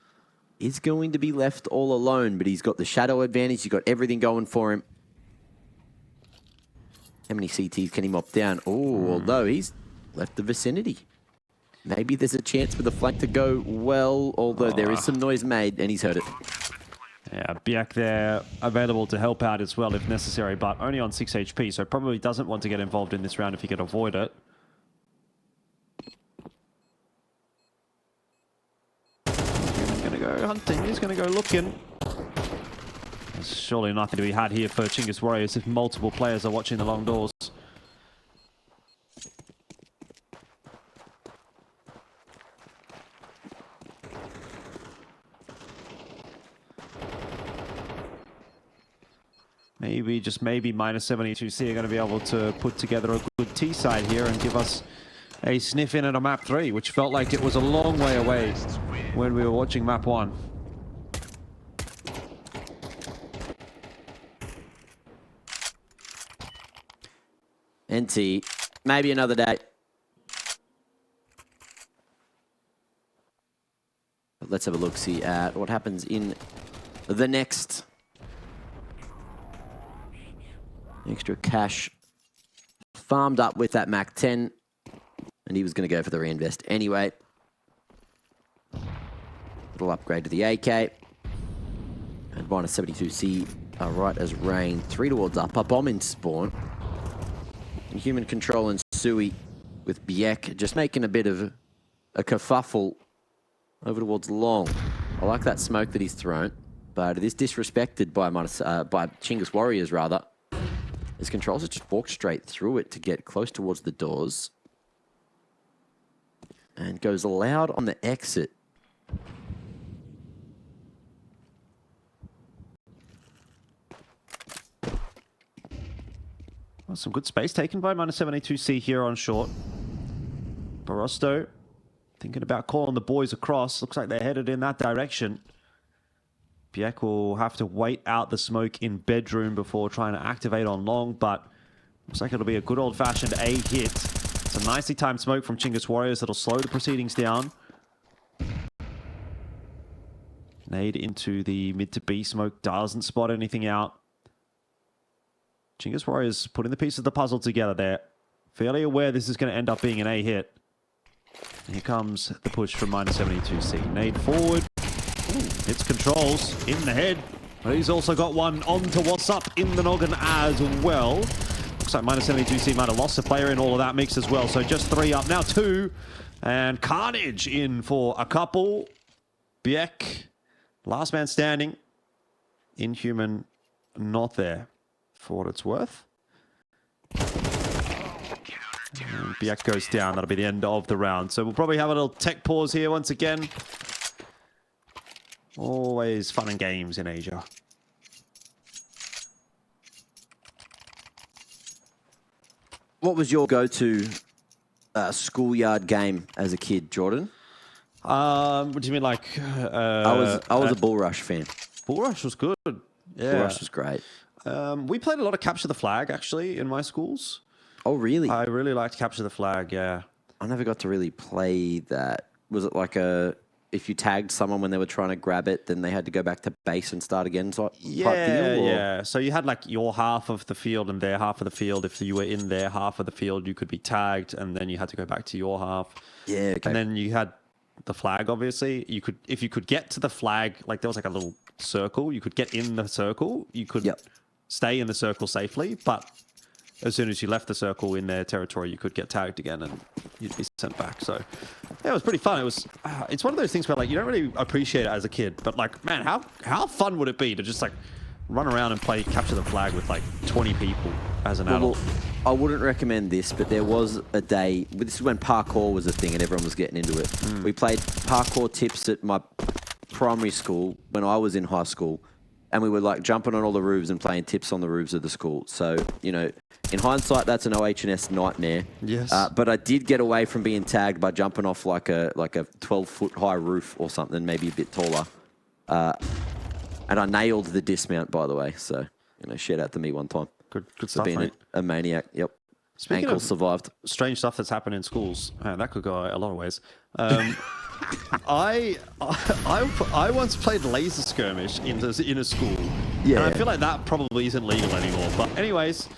is going to be left all alone, but he's got the shadow advantage. He's got everything going for him. How many CTs can he mop down? Oh, although he's left the vicinity. Maybe there's a chance for the flank to go well, although there is some noise made, and he's heard it. Yeah, Biak there available to help out as well if necessary, but only on 6 HP, so probably doesn't want to get involved in this round if he can avoid it. He's going to go hunting, he's going to go looking. There's surely nothing to be had here for Chinggis Warriors if multiple players are watching the long doors. Maybe, just maybe, minus 72C are going to be able to put together a good T-side here and give us a sniff in at a map 3, which felt like it was a long way away when we were watching map 1. NT, maybe another day. But let's have a look-see at what happens in the next. Extra cash farmed up with that Mac 10, and he was going to go for the reinvest anyway. Little upgrade to the AK. And minus 72C are right as rain. 3 towards upper. Bomb in spawn. And human control and Sui with Biek just making a bit of a kerfuffle over towards long. I like that smoke that he's thrown, but it is disrespected by Chinggis Warriors, rather. His controls have just walked straight through it to get close towards the doors. And goes loud on the exit. Well, some good space taken by -72C here on short. Borosto thinking about calling the boys across. Looks like they're headed in that direction. Biek will have to wait out the smoke in bedroom before trying to activate on long, but looks like it'll be a good old-fashioned A hit. It's a nicely timed smoke from Chinggis Warriors that'll slow the proceedings down. Nade into the mid to B smoke, doesn't spot anything out. Chinggis Warriors putting the pieces of the puzzle together there. Fairly aware this is going to end up being an A hit. And here comes the push from -72C. Nade forward. Ooh, hits controls in the head. But he's also got one onto what's up in the noggin as well. Looks like -72C might have lost a player in all of that mix as well. So just 3 up, now 2. And Carnage in for a couple. Biek, last man standing. Inhuman, not there for what it's worth. And Biek goes down. That'll be the end of the round. So we'll probably have a little tech pause here once again. Always fun and games in Asia. What was your go-to schoolyard game as a kid, Jordan? What do you mean, like? I was a Bull Rush fan. Bull Rush was good. Yeah, Bull Rush was great. We played a lot of Capture the Flag actually in my schools. Oh, really? I really liked Capture the Flag. Yeah. I never got to really play that. Was it like if you tagged someone when they were trying to grab it, then they had to go back to base and start again type deal? Yeah. So you had like your half of the field and their half of the field. If you were in their half of the field, you could be tagged, and then you had to go back to your half. Yeah. Okay. And then you had the flag, obviously. If you could get to the flag, like there was like a little circle, you could get in the circle. You could stay in the circle safely, but as soon as you left the circle in their territory, you could get tagged again and you'd be sent back. So yeah, it was pretty fun. It's one of those things where like you don't really appreciate it as a kid, but like, man, how fun would it be to just like run around and play Capture the Flag with like 20 people as an adult? I wouldn't recommend this, but there was a day, this is when parkour was a thing and everyone was getting into it. We played parkour tips at my primary school when I was in high school, and we were like jumping on all the roofs and playing tips on the roofs of the school. So, you know, in hindsight, that's an OH&S nightmare. Yes. But I did get away from being tagged by jumping off like a 12-foot high roof or something, maybe a bit taller. And I nailed the dismount, by the way. So, you know, shout out to me one time. Good stuff, being mate. a maniac. Yep. Speaking Ankle of survived. strange stuff that's happened in schools, that could go a lot of ways. I once played laser skirmish in a school. Yeah. And I feel like that probably isn't legal anymore. But anyways,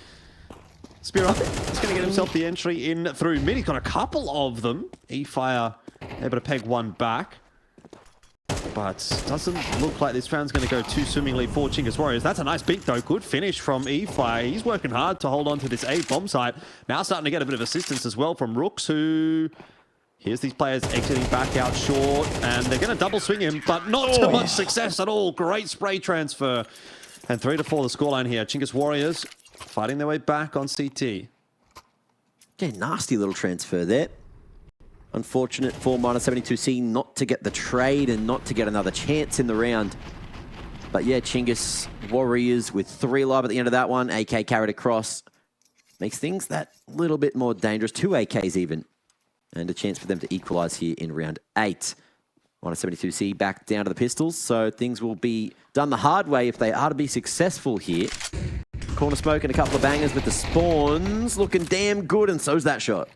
Spear is going to get himself the entry in through mid. He's got a couple of them. E-Fire able to peg one back. But doesn't look like this round's going to go too swimmingly for Chinggis Warriors. That's a nice beat, though. Good finish from E-Fire. He's working hard to hold on to this A bomb site. Now starting to get a bit of assistance as well from Rooks, who... Here's these players exiting back out short, and they're going to double swing him, but not too much success at all. Great spray transfer. And 3-4 the scoreline here. Chinggis Warriors fighting their way back on CT. Yeah, nasty little transfer there. Unfortunate for -72C not to get the trade and not to get another chance in the round. But yeah, Chinggis Warriors with 3 live at the end of that one. AK carried across. Makes things that little bit more dangerous. 2 AKs even. And a chance for them to equalize here in round 8. -72C back down to the pistols. So things will be done the hard way if they are to be successful here. Corner smoke and a couple of bangers with the spawns. Looking damn good, and so's that shot.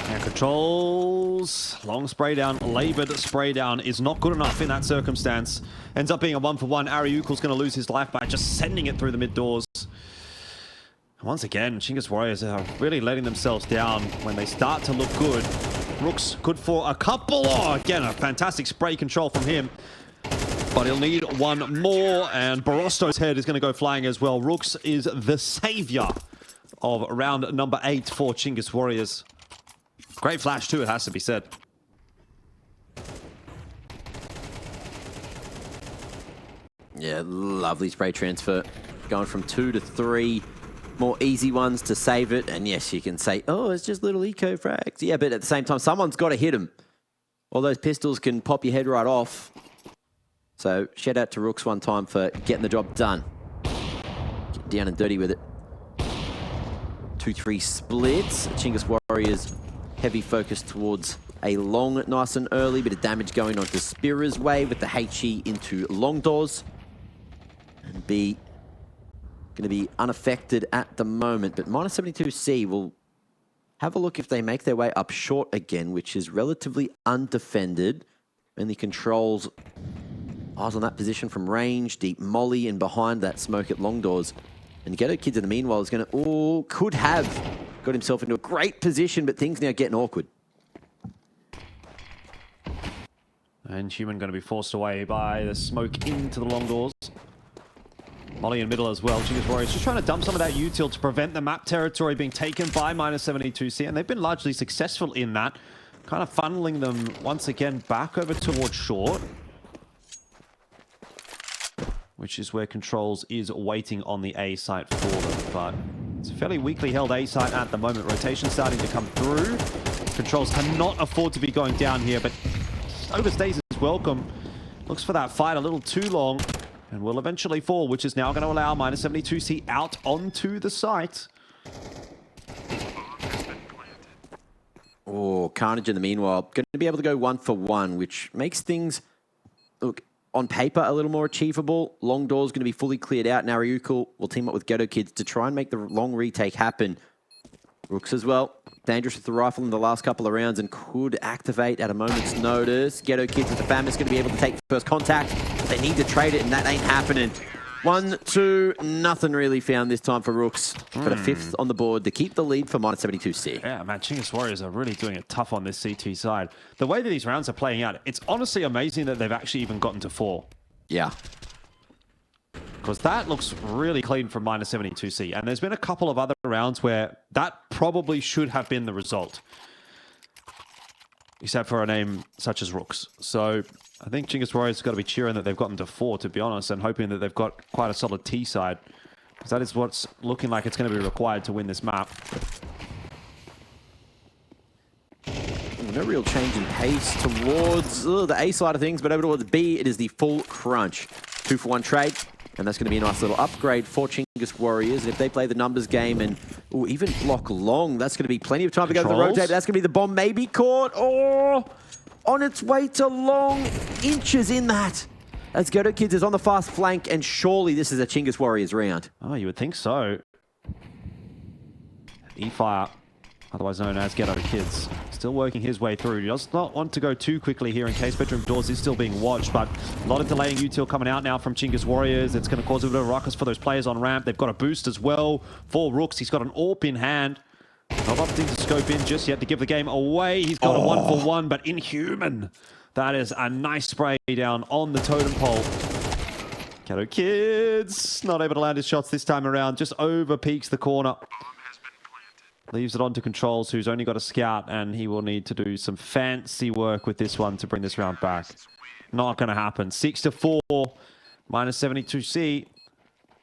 And controls. Long spray down. Labored spray down is not good enough in that circumstance. Ends up being a 1-for-1. Ariukul's going to lose his life by just sending it through the mid doors. Once again, Chinggis Warriors are really letting themselves down when they start to look good. Rooks good for a couple. Oh, again, a fantastic spray control from him. But he'll need one more, and Borosto's head is going to go flying as well. Rooks is the savior of round number 8 for Chinggis Warriors. Great flash too, it has to be said. Yeah, lovely spray transfer. Going from 2 to 3. More easy ones to save it. And yes, you can say, oh, it's just little eco frags. Yeah, but at the same time, someone's got to hit them. All those pistols can pop your head right off. So shout out to Rooks one time for getting the job done. Get down and dirty with it. 2-3 splits. Chinggis Warriors heavy focus towards a long, nice and early. Bit of damage going on to Spira's way with the HE into long doors. And B going to be unaffected at the moment. But minus 72C will have a look if they make their way up short again, which is relatively undefended. Only controls eyes on that position from range, deep molly, and behind that smoke at long doors. And Ghetto Kids in the meanwhile is going to, could have got himself into a great position, but things now getting awkward. And Human going to be forced away by the smoke into the long doors. Molly in middle as well. Chinggis Warriors just trying to dump some of that util to prevent the map territory being taken by minus 72C, and they've been largely successful in that. Kind of funneling them once again back over towards short, which is where Controls is waiting on the A site for them. But it's a fairly weakly held A site at the moment. Rotation starting to come through. Controls cannot afford to be going down here, but overstays his welcome. Looks for that fight a little too long and will eventually fall, which is now going to allow minus 72C out onto the site. Oh, Carnage in the meanwhile going to be able to go 1 for 1, which makes things look on paper a little more achievable. Long door's going to be fully cleared out. Now Ryukul will team up with Ghetto Kids to try and make the long retake happen. Rooks as well. Dangerous with the rifle in the last couple of rounds and could activate at a moment's notice. Ghetto Kids with the FAMAS going to be able to take first contact. They need to trade it, and that ain't happening. 1, 2, nothing really found this time for Rooks. But a 5th on the board to keep the lead for minus 72C. Yeah, man, Chinggis Warriors are really doing it tough on this CT side. The way that these rounds are playing out, it's honestly amazing that they've actually even gotten to 4. Yeah. Because that looks really clean from minus 72C. And there's been a couple of other rounds where that probably should have been the result, except for a name such as Rooks. So I think Chinggis Warriors got to be cheering that they've gotten to 4, to be honest, and hoping that they've got quite a solid T side. Because that is what's looking like it's going to be required to win this map. No real change in pace towards the A side of things, but over towards B, it is the full crunch. 2 for 1 trade. And that's going to be a nice little upgrade for Chinggis Warriors. And if they play the numbers game and even block long, that's going to be plenty of time to go to the rotate. That's going to be the bomb maybe caught. Oh, on its way to long, inches in that. As Ghetto Kids is on the fast flank, and surely this is a Chinggis Warriors round. Oh, you would think so. E-Fire, otherwise known as Ghetto Kids, still working his way through. He does not want to go too quickly here in case bedroom doors is still being watched, but a lot of delaying util coming out now from Chinggis Warriors. It's going to cause a bit of a ruckus for those players on ramp. They've got a boost as well for Rooks. He's got an AWP in hand. Not opting to scope in just yet to give the game away. He's got a 1 for 1, but Inhuman. That is a nice spray down on the totem pole. Ghetto Kids not able to land his shots this time around. Just over peaks the corner. Leaves it on to Controls, who's only got a scout, and he will need to do some fancy work with this one to bring this round back. Not going to happen. 6 to 4, minus 72C.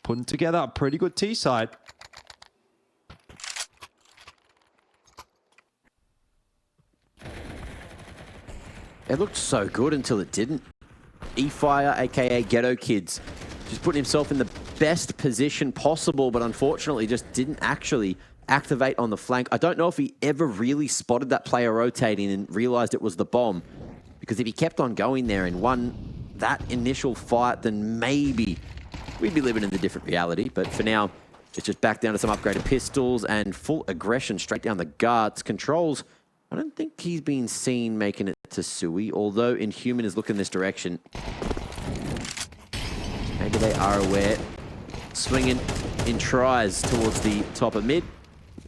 Putting together a pretty good T side. It looked so good until it didn't. E-Fire, aka Ghetto Kids, just putting himself in the best position possible, but unfortunately just didn't actually activate on the flank. I don't know if he ever really spotted that player rotating and realized it was the bomb, because if he kept on going there and won that initial fight, then maybe we'd be living in a different reality. But for now, it's just back down to some upgraded pistols and full aggression straight down the guards. Controls, I don't think he's been seen making it to Sui, although Inhuman is looking this direction. Maybe they are aware. Swinging in tries towards the top of mid.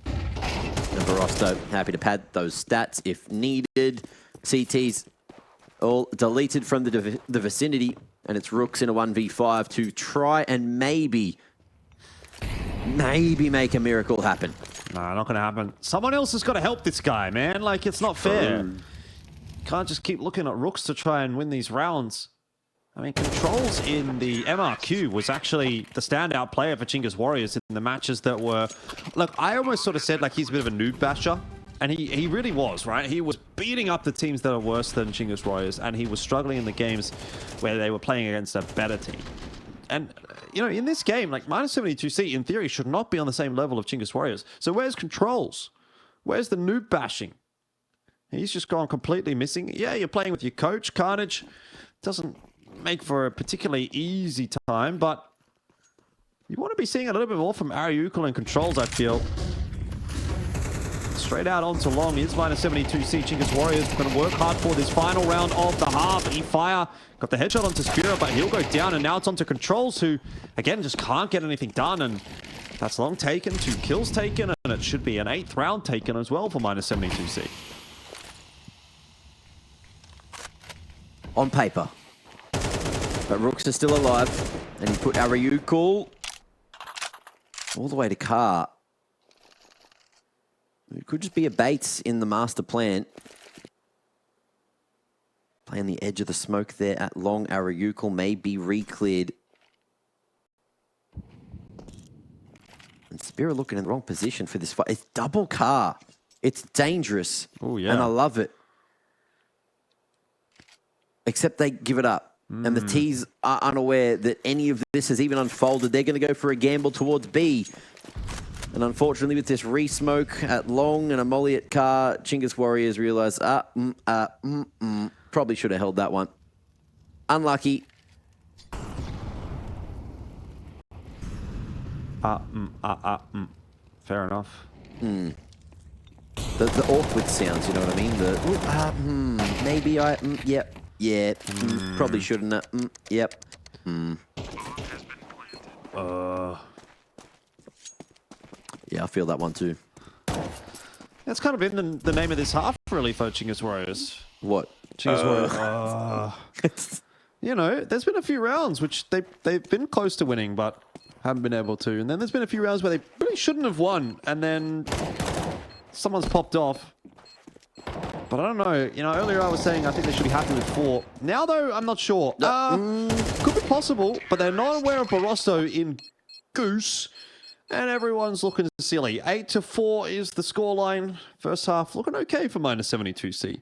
And Barosto happy to pad those stats if needed. CT's all deleted from the vicinity, and it's Rooks in a 1v5 to try and maybe make a miracle happen. Nah, not going to happen. Someone else has got to help this guy, man. Like, it's not fair. Can't just keep looking at Rooks to try and win these rounds. I mean, Controls in the MRQ was actually the standout player for Chinggis Warriors in the matches that were... Look, I almost sort of said like he's a bit of a noob basher. And he really was, right? He was beating up the teams that are worse than Chinggis Warriors. And he was struggling in the games where they were playing against a better team. And, you know, in this game, like, -72C, in theory, should not be on the same level of Chinggis Warriors. So where's Controls? Where's the noob bashing? He's just gone completely missing. Yeah, you're playing with your coach. Carnage doesn't make for a particularly easy time, but you want to be seeing a little bit more from Ariukul and Controls, I feel. Straight out onto long is -72C. Chinggis Warriors going to work hard for this final round of the half. E-Fire got the headshot onto Spirit, but he'll go down, and now it's onto Controls, who, again, just can't get anything done, and that's long taken, 2 kills taken, and it should be an 8th round taken as well for -72C. On paper. But Rooks is still alive, and he put Ariukul all the way to Car. It could just be a Bates in the master plan. Playing the edge of the smoke there at long. Ariukul may be re-cleared. And Spirit looking in the wrong position for this fight. It's double Car. It's dangerous. Oh, yeah. And I love it. Except they give it up. And the T's are unaware that any of this has even unfolded. They're going to go for a gamble towards B. And unfortunately, with this re-smoke at long and a molly at Car, Chinggis Warriors realise, probably should have held that one. Unlucky. Fair enough. The awkward sounds, you know what I mean? The, maybe I, yep. Yeah, probably shouldn't have. Yep. Yeah, I feel that one too. That's kind of been the name of this half, really, for Chinggis Warriors. What? Chinggis Warriors. You know, there's been a few rounds which they've been close to winning, but haven't been able to. And then there's been a few rounds where they really shouldn't have won, and then someone's popped off. But I don't know. You know, earlier I was saying I think they should be happy with 4. Now, though, I'm not sure. Could be possible, but they're not aware of Barroso in Goose, and everyone's looking silly. 8-4 is the scoreline. First half looking okay for -72C.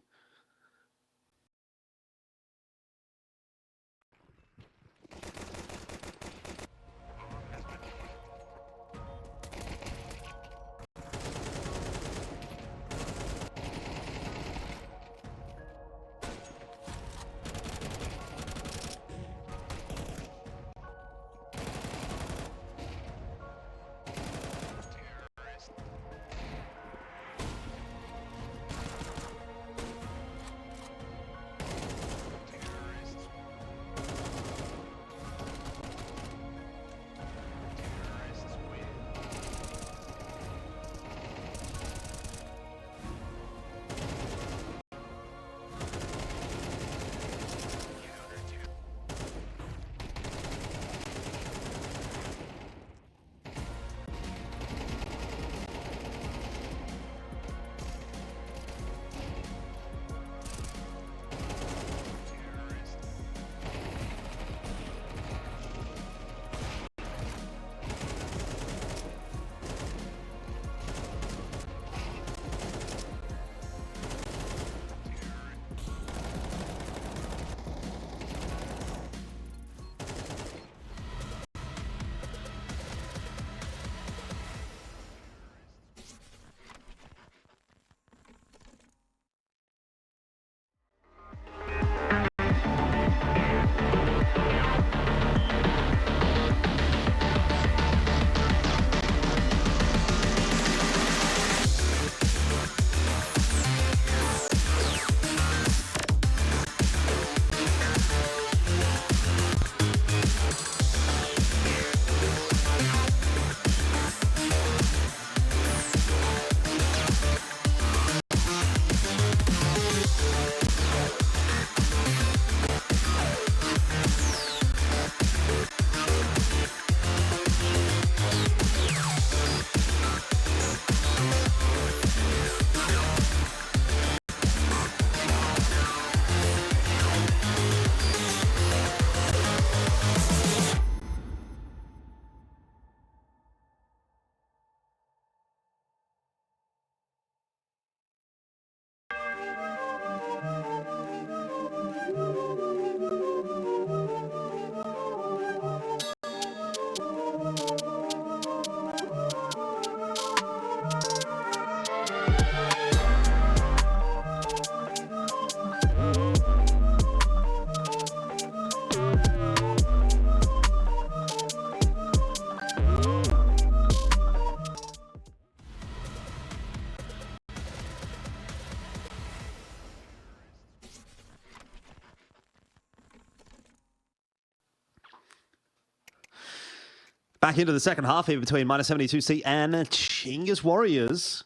Back into the second half here between -72C and Chinggis Warriors.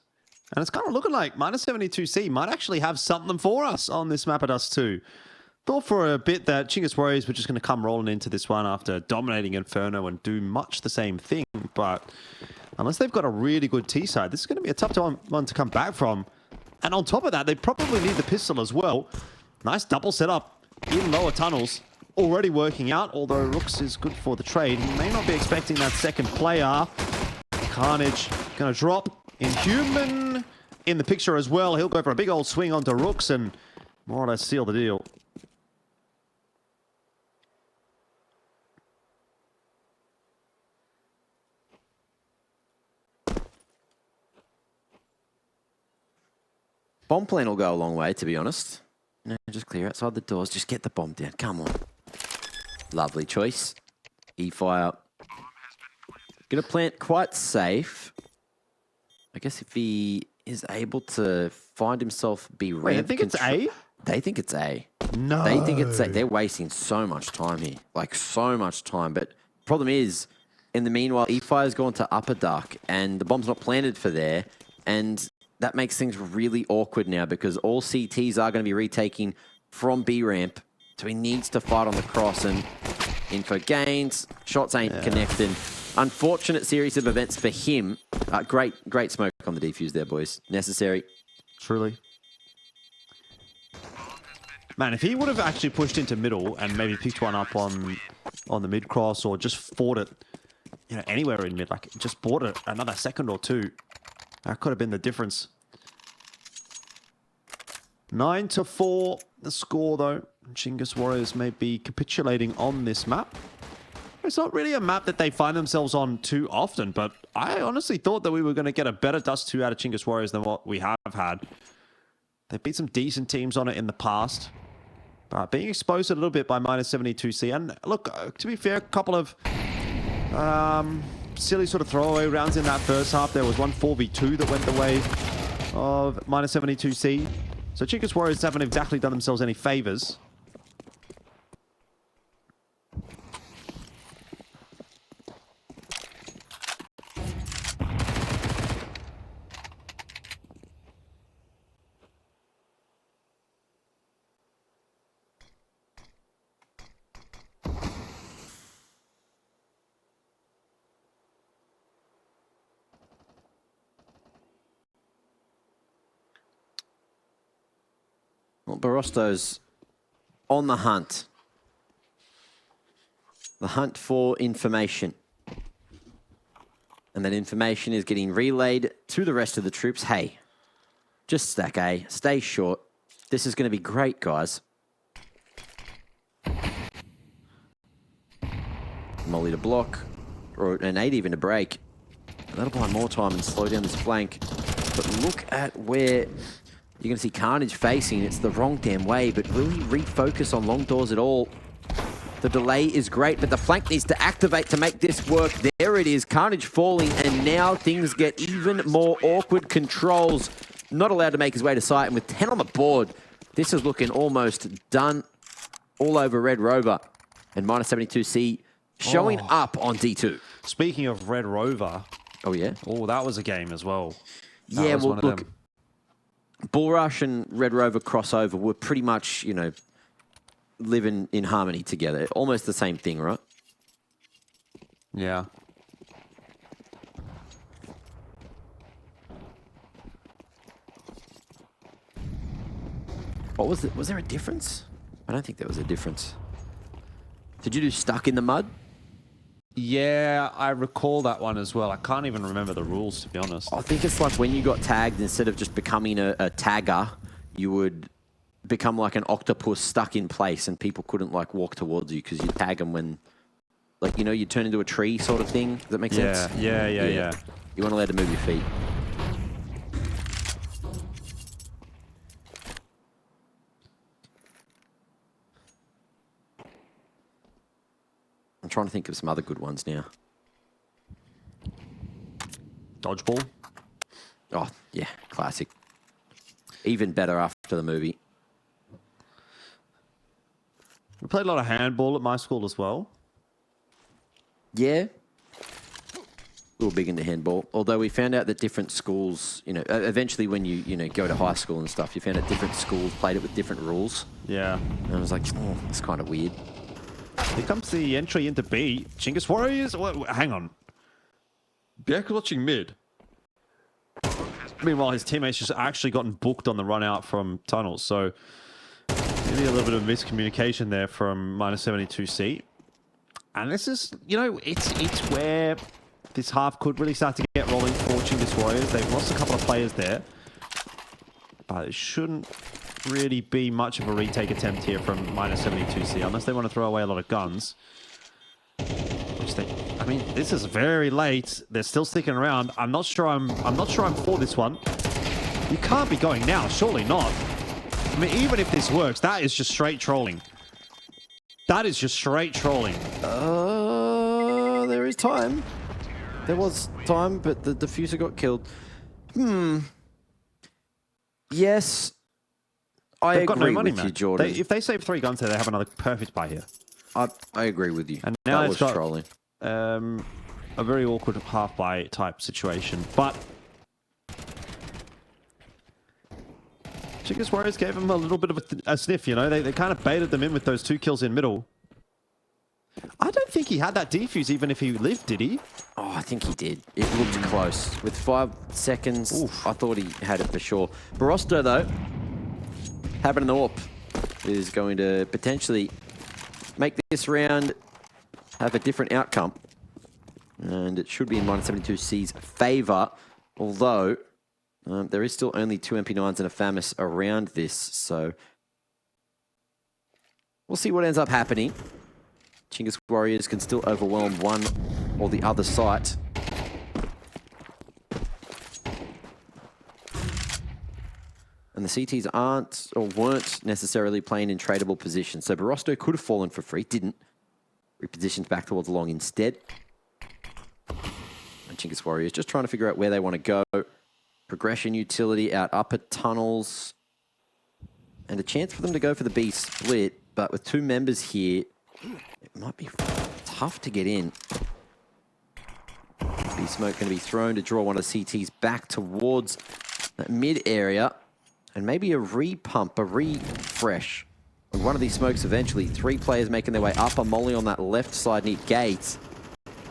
And it's kind of looking like -72C might actually have something for us on this map at Dust2. Thought for a bit that Chinggis Warriors were just going to come rolling into this one after dominating Inferno and do much the same thing. But unless they've got a really good T side, this is going to be a tough one to come back from. And on top of that, they probably need the pistol as well. Nice double setup in lower tunnels. Already working out, although Rooks is good for the trade. He may not be expecting that second player. Carnage going to drop. Inhuman in the picture as well. He'll go for a big old swing onto Rooks and more or less seal the deal. Bomb plan will go a long way, to be honest. No, just clear outside the doors. Just get the bomb down. Come on. Lovely choice. E-fire. Gonna plant quite safe. I guess if he is able to find himself be ramp. Wait, I think it's A? They think it's A. No. They think it's A. They're wasting so much time here. Like, so much time. But problem is, in the meanwhile, E-fire's gone to upper duck, and the bomb's not planted for there. And that makes things really awkward now because all CTs are going to be retaking from B ramp. So he needs to fight on the cross and info gains. Shots ain't connected. Unfortunate series of events for him. Great smoke on the defuse there, boys. Necessary. Truly. Man, if he would have actually pushed into middle and maybe picked one up on the mid cross or just fought it, you know, anywhere in mid, like just bought it another second or two, that could have been the difference. 9-4 the score though. Chinggis Warriors may be capitulating on this map. It's not really a map that they find themselves on too often, but I honestly thought that we were going to get a better Dust2 out of Chinggis Warriors than what we have had. They've beat some decent teams on it in the past, but being exposed a little bit by -72C. And look, to be fair, a couple of silly sort of throwaway rounds in that first half. There was one 4v2 that went the way of -72C. So Chinggis Warriors haven't exactly done themselves any favors. Well, Barosto's on the hunt. The hunt for information. And that information is getting relayed to the rest of the troops. Hey, just stack A, stay short. This is going to be great, guys. Molly to block, or an 8 even to break. That'll buy more time and slow down this flank. But look at where you're going to see Carnage facing. It's the wrong damn way, but will he refocus on long doors at all? The delay is great, but the flank needs to activate to make this work. There it is, Carnage falling, and now things get even more awkward. Controls not allowed to make his way to site, and with 10 on the board, this is looking almost done all over Red Rover. And -72C showing up on D2. Speaking of Red Rover. Oh, yeah? Oh, that was a game as well. Yeah, well, look, Bull Rush and Red Rover crossover were pretty much, you know, living in harmony together. Almost the same thing, right? Yeah. What was it? Was there a difference? I don't think there was a difference. Did you do Stuck in the Mud? Yeah, I recall that one as well. I can't even remember the rules, to be honest. I think it's like when you got tagged, instead of just becoming a tagger, you would become like an octopus stuck in place and people couldn't like walk towards you because you tag them when, like, you know, you turn into a tree sort of thing. Does that make sense? Yeah. You weren't allowed to move your feet. I'm trying to think of some other good ones now. Dodgeball. Oh, yeah, classic. Even better after the movie. We played a lot of handball at my school as well. Yeah. little big into handball. Although we found out that different schools, eventually when you go to high school and stuff, you found out different schools played it with different rules. Yeah. And I was like, oh, it's kind of weird. Here comes the entry into B. Chinggis Warriors. Hang on. Biek watching mid. Meanwhile, his teammates just actually gotten booked on the run out from tunnels. So maybe a little bit of miscommunication there from -72C. And this is, it's where this half could really start to get rolling for Chinggis Warriors. They've lost a couple of players there. But it shouldn't really be much of a retake attempt here from -72C, unless they want to throw away a lot of guns. I mean, this is very late. They're still sticking around. I'm not sure I'm for this one. You can't be going now, surely not. I mean, even if this works, that is just straight trolling. That is just straight trolling. There is time. There was time, but the diffuser got killed. Yes. I agree with you, Jordan. If they save 3 guns there, they have another perfect buy here. I agree with you. And now that it's was got trolling. A very awkward half buy type situation. But Chinggis Warriors gave him a little bit of a sniff, They kind of baited them in with those 2 kills in middle. I don't think he had that defuse even if he lived, did he? Oh, I think he did. It looked close. With 5 seconds, I thought he had it for sure. Barosto, though, having an AWP, is going to potentially make this round have a different outcome. And it should be in -72C's favor, although there is still only 2 MP9s and a FAMAS around this, so we'll see what ends up happening. Chinggis Warriors can still overwhelm one or the other site. And the CTs aren't or weren't necessarily playing in tradable positions. So Barosto could have fallen for free, didn't. Repositioned back towards long instead. And Chinggis Warriors just trying to figure out where they want to go. Progression utility out upper tunnels. And a chance for them to go for the B split. But with 2 members here, it might be tough to get in. B smoke going to be thrown to draw one of the CTs back towards that mid area. And maybe a re-pump, a refresh. On one of these smokes eventually. 3 players making their way up. A molly on that left side near gates.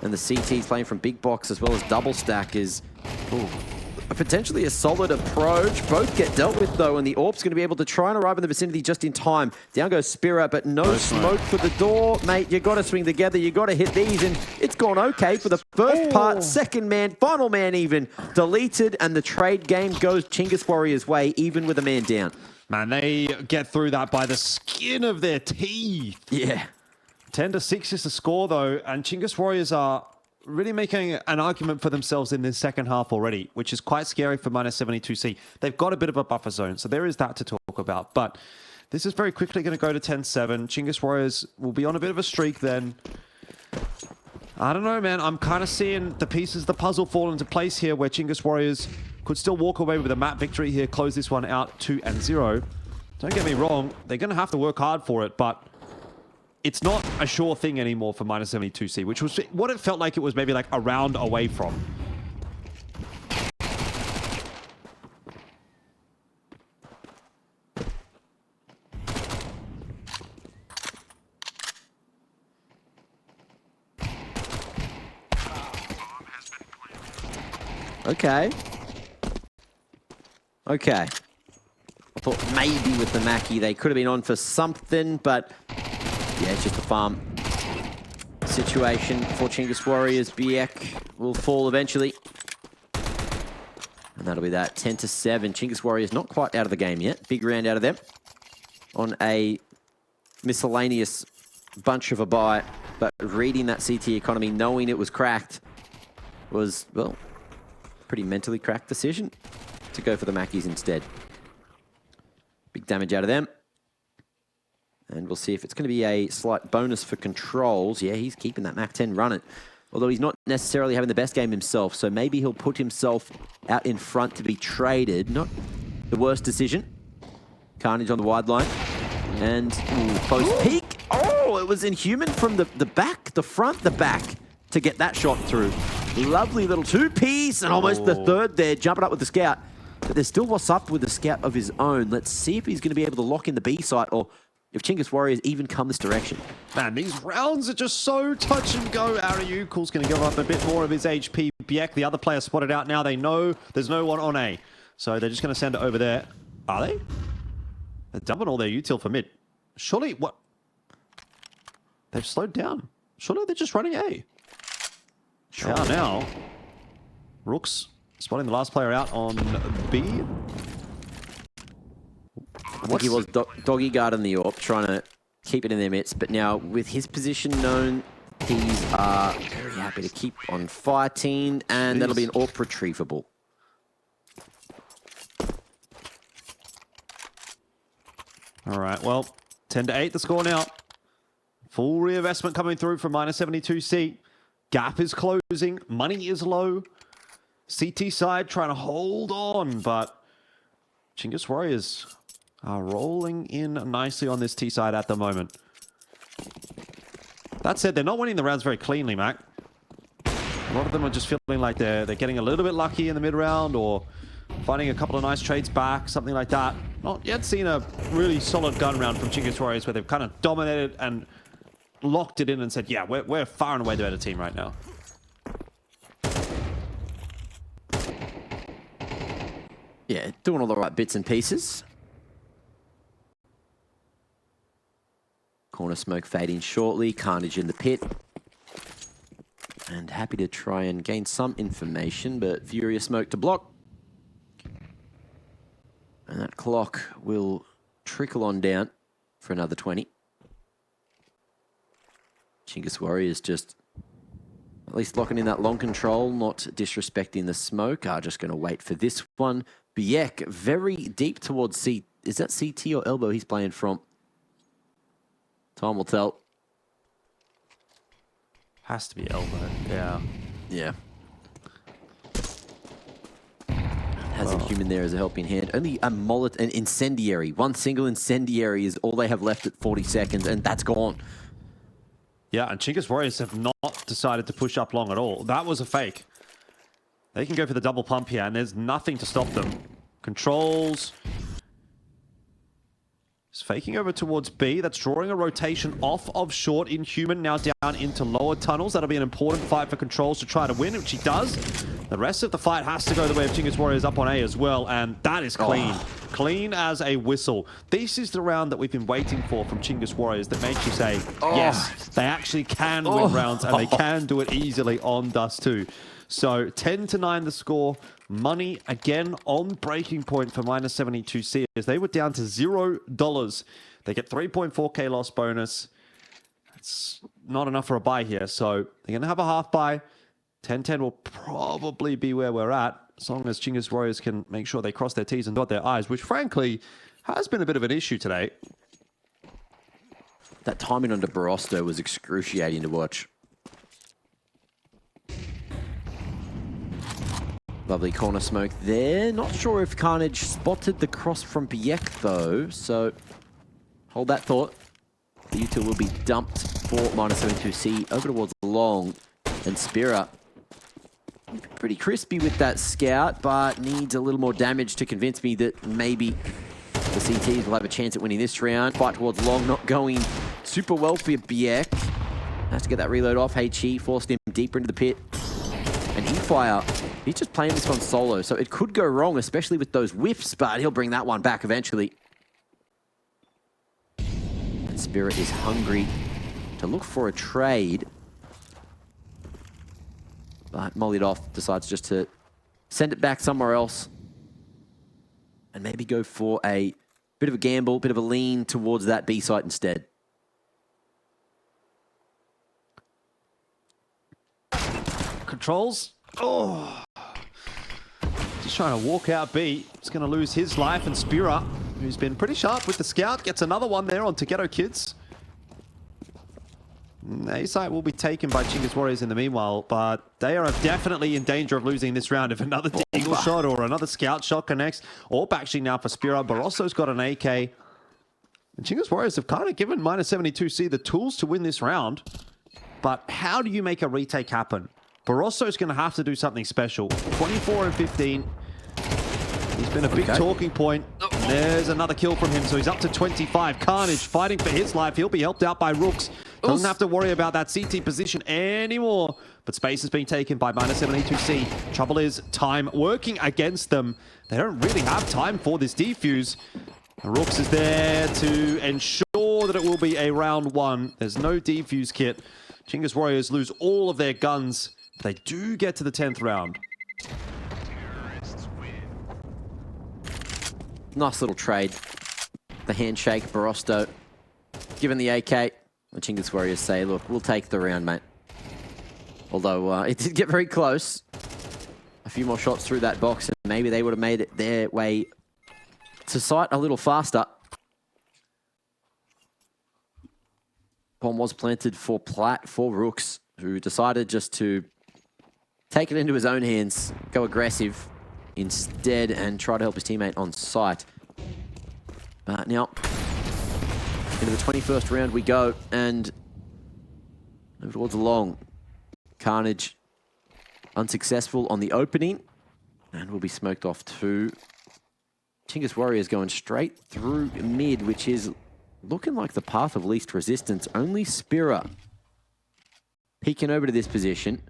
And the CTs playing from big box as well as double stack is potentially a solid approach. Both get dealt with though, and the AWP's going to be able to try and arrive in the vicinity just in time. Down goes Spira, but no smoke for the door. Mate, you got to swing together. You got to hit these, and it's gone okay for the first part. Second man, final man even, deleted, and the trade game goes Chinggis Warriors' way, even with a man down. Man, they get through that by the skin of their teeth. Yeah. 10-6 is the score, though, and Chinggis Warriors are really making an argument for themselves in this second half already, which is quite scary for -72C. They've got a bit of a buffer zone, so there is that to talk about. But this is very quickly going to go to 10-7. Chinggis Warriors will be on a bit of a streak then. I don't know, man. I'm kind of seeing the pieces of the puzzle fall into place here where Chinggis Warriors could still walk away with a map victory here, close this one out 2-0. Don't get me wrong. They're going to have to work hard for it, but it's not a sure thing anymore for -72C, which was what it felt like it was maybe like a round away from. Okay. Okay. I thought maybe with the Mackie they could have been on for something, but yeah, it's just a farm situation for Chinggis Warriors. Biek will fall eventually. And that'll be that. 10-7. Chinggis Warriors not quite out of the game yet. Big round out of them. On a miscellaneous bunch of a buy. But reading that CT economy, knowing it was cracked, was, well, pretty mentally cracked decision to go for the Mackies instead. Big damage out of them. And we'll see if it's going to be a slight bonus for controls. Yeah, he's keeping that Mac 10 running. Although he's not necessarily having the best game himself, so maybe he'll put himself out in front to be traded. Not the worst decision. Carnage on the wide line. And close peek. Oh, it was inhuman from the back, the front, the back to get that shot through. Lovely little two-piece and almost the third there, jumping up with the scout. But there's still what's up with the scout of his own. Let's see if he's going to be able to lock in the B site or if Chinggis Warriors even come this direction. Man, these rounds are just so touch and go. Ariukul's going to give up a bit more of his HP. Biek, the other player, spotted out now. They know there's no one on A. So they're just going to send it over there. Are they? They're dumping all their util for mid. Surely, what? They've slowed down. Surely they're just running A. Sure. Yeah, now. Rooks spotting the last player out on B. I think he was doggy guarding the AWP, trying to keep it in their midst. But now, with his position known, he's very happy to keep on fighting, and that'll be an AWP retrievable. All right, well, 10-8 the score now. Full reinvestment coming through from -72C. Gap is closing. Money is low. CT side trying to hold on, but Chinggis Warriors are rolling in nicely on this T side at the moment. That said, they're not winning the rounds very cleanly, Mac. A lot of them are just feeling like they're getting a little bit lucky in the mid round or finding a couple of nice trades back, something like that. Not yet seen a really solid gun round from Chinggis Warriors where they've kind of dominated and locked it in and said, yeah, we're far and away the better team right now. Yeah, doing all the right bits and pieces. Corner smoke fading shortly. Carnage in the pit. And happy to try and gain some information, but Furious smoke to block. And that clock will trickle on down for another 20. Chinggis Warriors just at least locking in that long control, not disrespecting the smoke. Just going to wait for this one. Biek very deep towards C. Is that CT or elbow he's playing from? Time will tell. Has to be elbow, yeah. Yeah. Has a human there as a helping hand. Only a mullet, an incendiary. One single incendiary is all they have left at 40 seconds, and that's gone. Yeah, and Chinggis Warriors have not decided to push up long at all. That was a fake. They can go for the double pump here, and there's nothing to stop them. Controls. It's faking over towards B. That's drawing a rotation off of short Inhuman, now down into lower tunnels. That'll be an important fight for Controls to try to win, which he does. The rest of the fight has to go the way of Chinggis Warriors up on A as well, and that is clean. Clean as a whistle. This is the round that we've been waiting for from Chinggis Warriors that makes you say, yes, they actually can win rounds, and they can do it easily on Dust2. So 10-9 the score. Money again on breaking point for -72C as they were down to $0. They get 3.4k loss bonus. It's not enough for a buy here, so they're going to have a half buy. 10-10 will probably be where we're at, as long as Chinggis Warriors can make sure they cross their T's and dot their I's, which frankly has been a bit of an issue today. That timing onto Barosto was excruciating to watch. Lovely corner smoke there. Not sure if Carnage spotted the cross from Biek though, so hold that thought. The util will be dumped for -72C over towards long, and Spira pretty crispy with that scout, but needs a little more damage to convince me that maybe the CTs will have a chance at winning this round. Fight towards long, not going super well for Biek. Has to get that reload off. HE forced him deeper into the pit. And E-Fire, he's just playing this one solo, so it could go wrong, especially with those whiffs, but he'll bring that one back eventually. And Spirit is hungry to look for a trade. But Mollied decides just to send it back somewhere else. And maybe go for a bit of a gamble, bit of a lean towards that B site instead. Controls. Oh. Just trying to walk out B. He's going to lose his life. And Spira, who's been pretty sharp with the scout, gets another one there on Ghetto Kids. A site will be taken by Chinggis Warriors in the meanwhile, but they are definitely in danger of losing this round if another Deagle shot or another scout shot connects. Or actually now for Spira. Barosso's got an AK. And Chinggis Warriors have kind of given -72C the tools to win this round. But how do you make a retake happen Barosso's going to have to do something special. 24 and 15. He's been a big talking point. There's another kill from him, so he's up to 25. Carnage fighting for his life. He'll be helped out by Rooks. Doesn't have to worry about that CT position anymore. But space is being taken by -72C. Trouble is, time working against them. They don't really have time for this defuse. Rooks is there to ensure that it will be a round one. There's no defuse kit. Chinggis Warriors lose all of their guns. They do get to the 10th round. Nice little trade. The handshake, Barosto, given the AK. The Chinggis Warriors say, look, we'll take the round, mate. Although it did get very close. A few more shots through that box, and maybe they would have made it their way to sight a little faster. Bomb was planted for Platt, for Rooks, who decided just to take it into his own hands, go aggressive instead, and try to help his teammate on site. But now, into the 21st round we go, and move towards Long. Carnage unsuccessful on the opening, and will be smoked off too. Chinggis Warriors going straight through mid, which is looking like the path of least resistance. Only Spira peeking over to this position,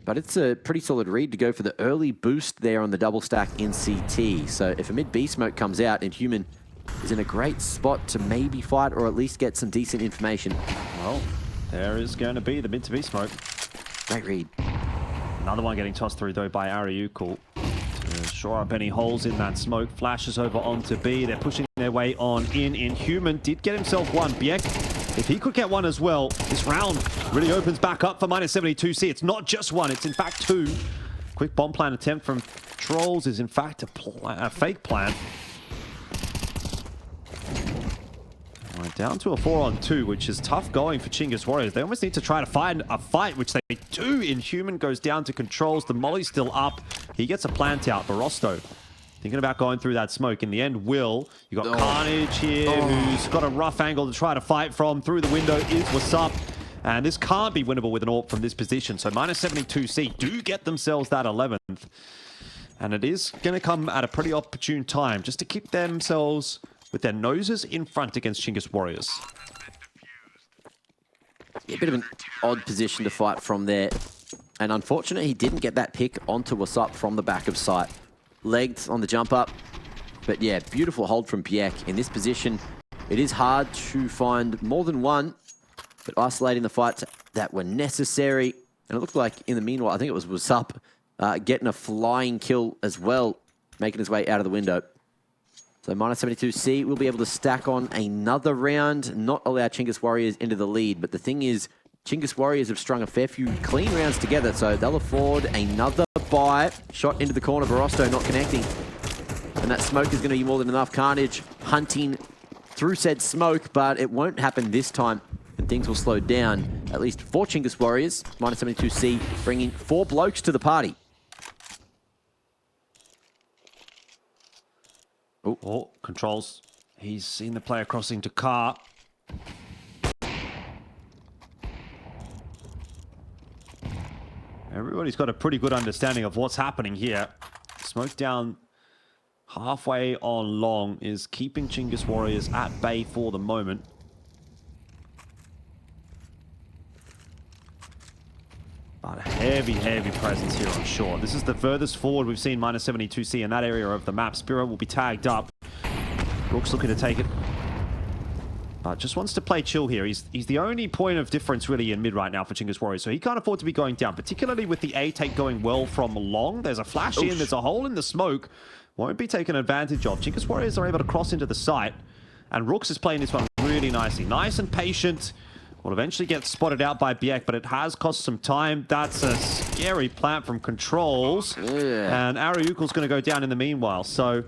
but it's a pretty solid read to go for the early boost there on the double stack in CT. So if a mid B smoke comes out, and Human is in a great spot to maybe fight or at least get some decent information. Well, there is going to be the mid to B smoke. Great read. Another one getting tossed through though by Ariukul. To shore up any holes in that smoke. Flashes over onto B. They're pushing their way on in. Inhuman did get himself one. Biek, if he could get one as well, this round really opens back up for -72C. It's not just one, it's in fact two. Quick bomb plan attempt from Trolls is in fact a fake plan. Right, down to a 4-on-2, which is tough going for Chinggis Warriors. They almost need to try to find a fight, which they do. Inhuman goes down to Controls. The molly's still up. He gets a plant out. Barosto thinking about going through that smoke. In the end, Will. You got Carnage here, who's got a rough angle to try to fight from. Through the window is what's up. And this can't be winnable with an AWP from this position. So -72C do get themselves that 11th. And it is going to come at a pretty opportune time just to keep themselves with their noses in front against Chinggis Warriors. Yeah, a bit of an odd position to fight from there. And unfortunately, he didn't get that pick onto Wassup from the back of sight. Legged on the jump up. But yeah, beautiful hold from Biek. In this position, it is hard to find more than one, but isolating the fights that were necessary. And it looked like in the meanwhile, I think it was Wassup getting a flying kill as well, making his way out of the window. So -72C will be able to stack on another round, not allow Chinggis Warriors into the lead. But the thing is, Chinggis Warriors have strung a fair few clean rounds together, so they'll afford another buy. Shot into the corner, Barosto not connecting. And that smoke is going to be more than enough. Carnage hunting through said smoke, but it won't happen this time, and things will slow down, at least for Chinggis Warriors. -72C bringing 4 blokes to the party. Oh, Controls. He's seen the player crossing to Car. Everybody's got a pretty good understanding of what's happening here. Smoke down halfway on Long is keeping Chinggis Warriors at bay for the moment. But a heavy, heavy presence here on shore. This is the furthest forward we've seen -72C in that area of the map. Spiro will be tagged up. Rook's looking to take it, but just wants to play chill here. He's the only point of difference really in mid right now for Chinggis Warriors, so he can't afford to be going down, particularly with the A take going well from Long. There's a flash in, there's a hole in the smoke. Won't be taken advantage of. Chinggis Warriors are able to cross into the site, and Rooks is playing this one really nicely. Nice and patient. Will eventually get spotted out by Biek, but it has cost some time. That's a scary plant from Controls. Yeah. And Ariukul's going to go down in the meanwhile. So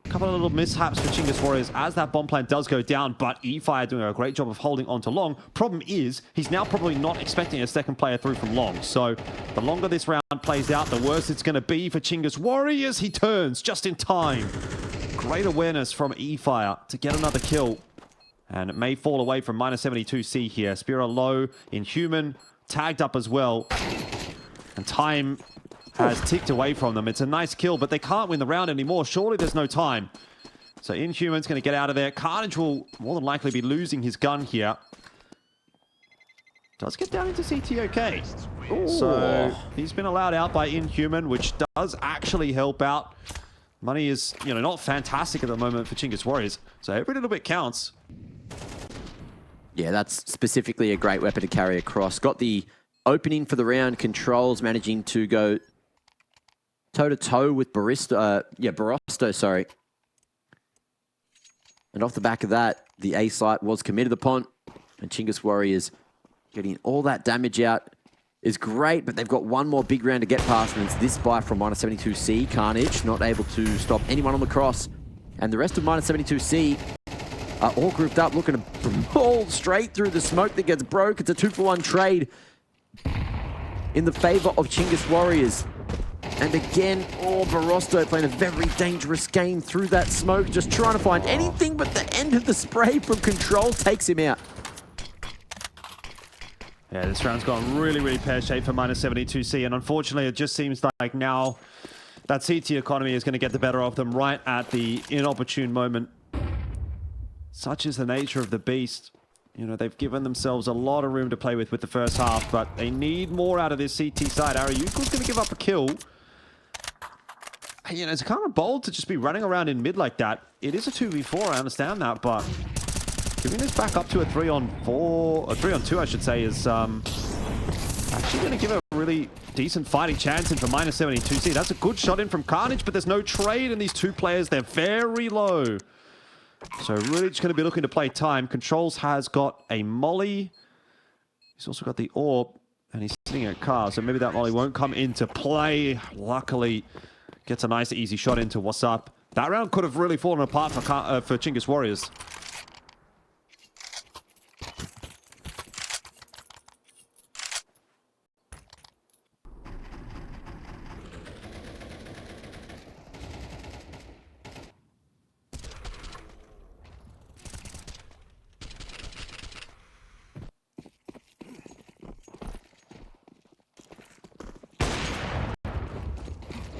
a couple of little mishaps for Chinggis Warriors as that bomb plant does go down, but eFire doing a great job of holding on to Long. Problem is, he's now probably not expecting a second player through from Long. So the longer this round plays out, the worse it's going to be for Chinggis Warriors. He turns just in time. Great awareness from eFire to get another kill. And it may fall away from -72C here. Spira low, Inhuman, tagged up as well. And time has ticked away from them. It's a nice kill, but they can't win the round anymore. Surely there's no time. So Inhuman's going to get out of there. Carnage will more than likely be losing his gun here. Does get down into CT okay. So he's been allowed out by Inhuman, which does actually help out. Money is, not fantastic at the moment for Chinggis Warriors. So every little bit counts. Yeah, that's specifically a great weapon to carry across. Got the opening for the round. Controls managing to go toe-to-toe with Barrosto, sorry. And off the back of that, the A site was committed upon. And Chinggis Warriors getting all that damage out is great, but they've got one more big round to get past, and it's this buy from -72C. Carnage not able to stop anyone on the cross. And the rest of -72C are all grouped up, looking to ball straight through the smoke that gets broke. It's a 2-for-1 trade in the favor of Chinggis Warriors. And again, Barrosto playing a very dangerous game through that smoke, just trying to find anything but the end of the spray from Control takes him out. Yeah, this round's gone really, really pear-shaped for -72C, and unfortunately it just seems like now that CT economy is going to get the better of them right at the inopportune moment. Such is the nature of the beast. They've given themselves a lot of room to play with the first half, but they need more out of this CT side. Aryuko's going to give up a kill. It's kind of bold to just be running around in mid like that. It is a 2v4, I understand that, but giving this back up to a 3-on-4, a 3-on-2, I should say, is actually going to give a really decent fighting chance in for -72C. That's a good shot in from Carnage, but there's no trade in these two players. They're very low. So really just going to be looking to play time. Controls has got a molly. He's also got the orb, and he's sitting in a car, so maybe that molly won't come into play. Luckily, gets a nice easy shot into what's up. That round could have really fallen apart for Chinggis Warriors.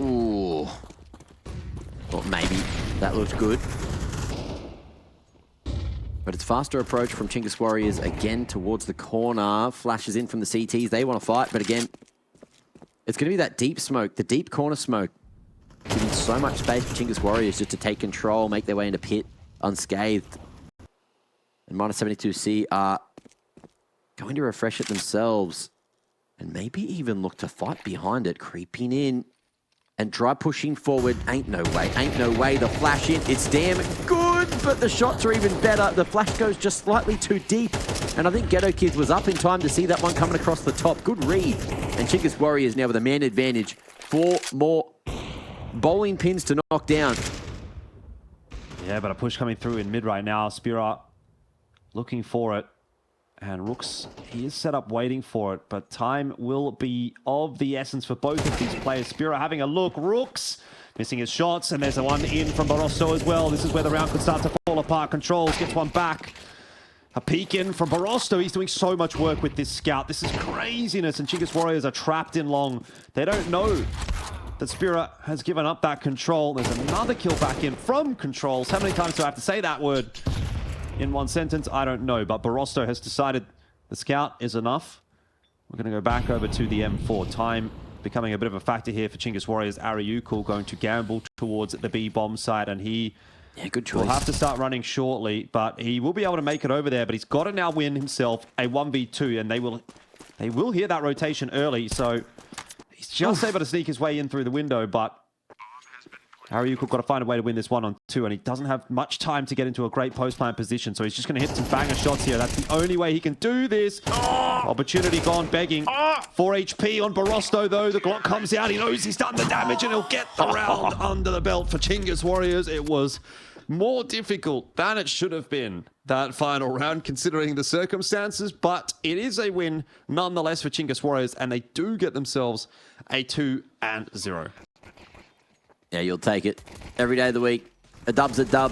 Ooh. Well, maybe that looked good. But it's faster approach from Chinggis Warriors again towards the corner. Flashes in from the CTs. They want to fight, but again, it's going to be that deep smoke, the deep corner smoke. Giving so much space for Chinggis Warriors just to take control, make their way into pit unscathed. And -72C are going to refresh it themselves. And maybe even look to fight behind it, creeping in. And dry pushing forward. Ain't no way, ain't no way. The flash in, it's damn good, but the shots are even better. The flash goes just slightly too deep. And I think Ghetto Kids was up in time to see that one coming across the top. Good read. And Chinggis Warriors now with a man advantage. 4 more bowling pins to knock down. Yeah, but a push coming through in mid right now. Spira looking for it. And Rooks, he is set up waiting for it, but time will be of the essence for both of these players. Spira having a look. Rooks missing his shots, and there's a one in from Barroso as well. This is where the round could start to fall apart. Controls gets one back. A peek in from Barroso. He's doing so much work with this scout. This is craziness, and Chinggis Warriors are trapped in long. They don't know that Spira has given up that control. There's another kill back in from Controls. How many times do I have to say that word in one sentence? I don't know, but Barroso has decided the scout is enough. We're going to go back over to the M4. Time becoming a bit of a factor here for Chinggis Warriors. Aryuko going to gamble towards the B-bomb side, and he good choice. will have to start running shortly, but he will be able to make it over there, but he's got to now win himself a 1v2, and they will hear that rotation early, so he's just able to sneak his way in through the window, but Aryuko got to find a way to win this 1-on-2, and he doesn't have much time to get into a great post-plant position, so he's just going to hit some banger shots here. That's the only way he can do this. Opportunity gone begging. 4 HP on Barroso, though. The Glock comes out. He knows he's done the damage, and he'll get the round under the belt for Chinggis Warriors. It was more difficult than it should have been, that final round, considering the circumstances, but it is a win nonetheless for Chinggis Warriors, and they do get themselves a 2-0. Yeah, you'll take it. Every day of the week, a dub's a dub.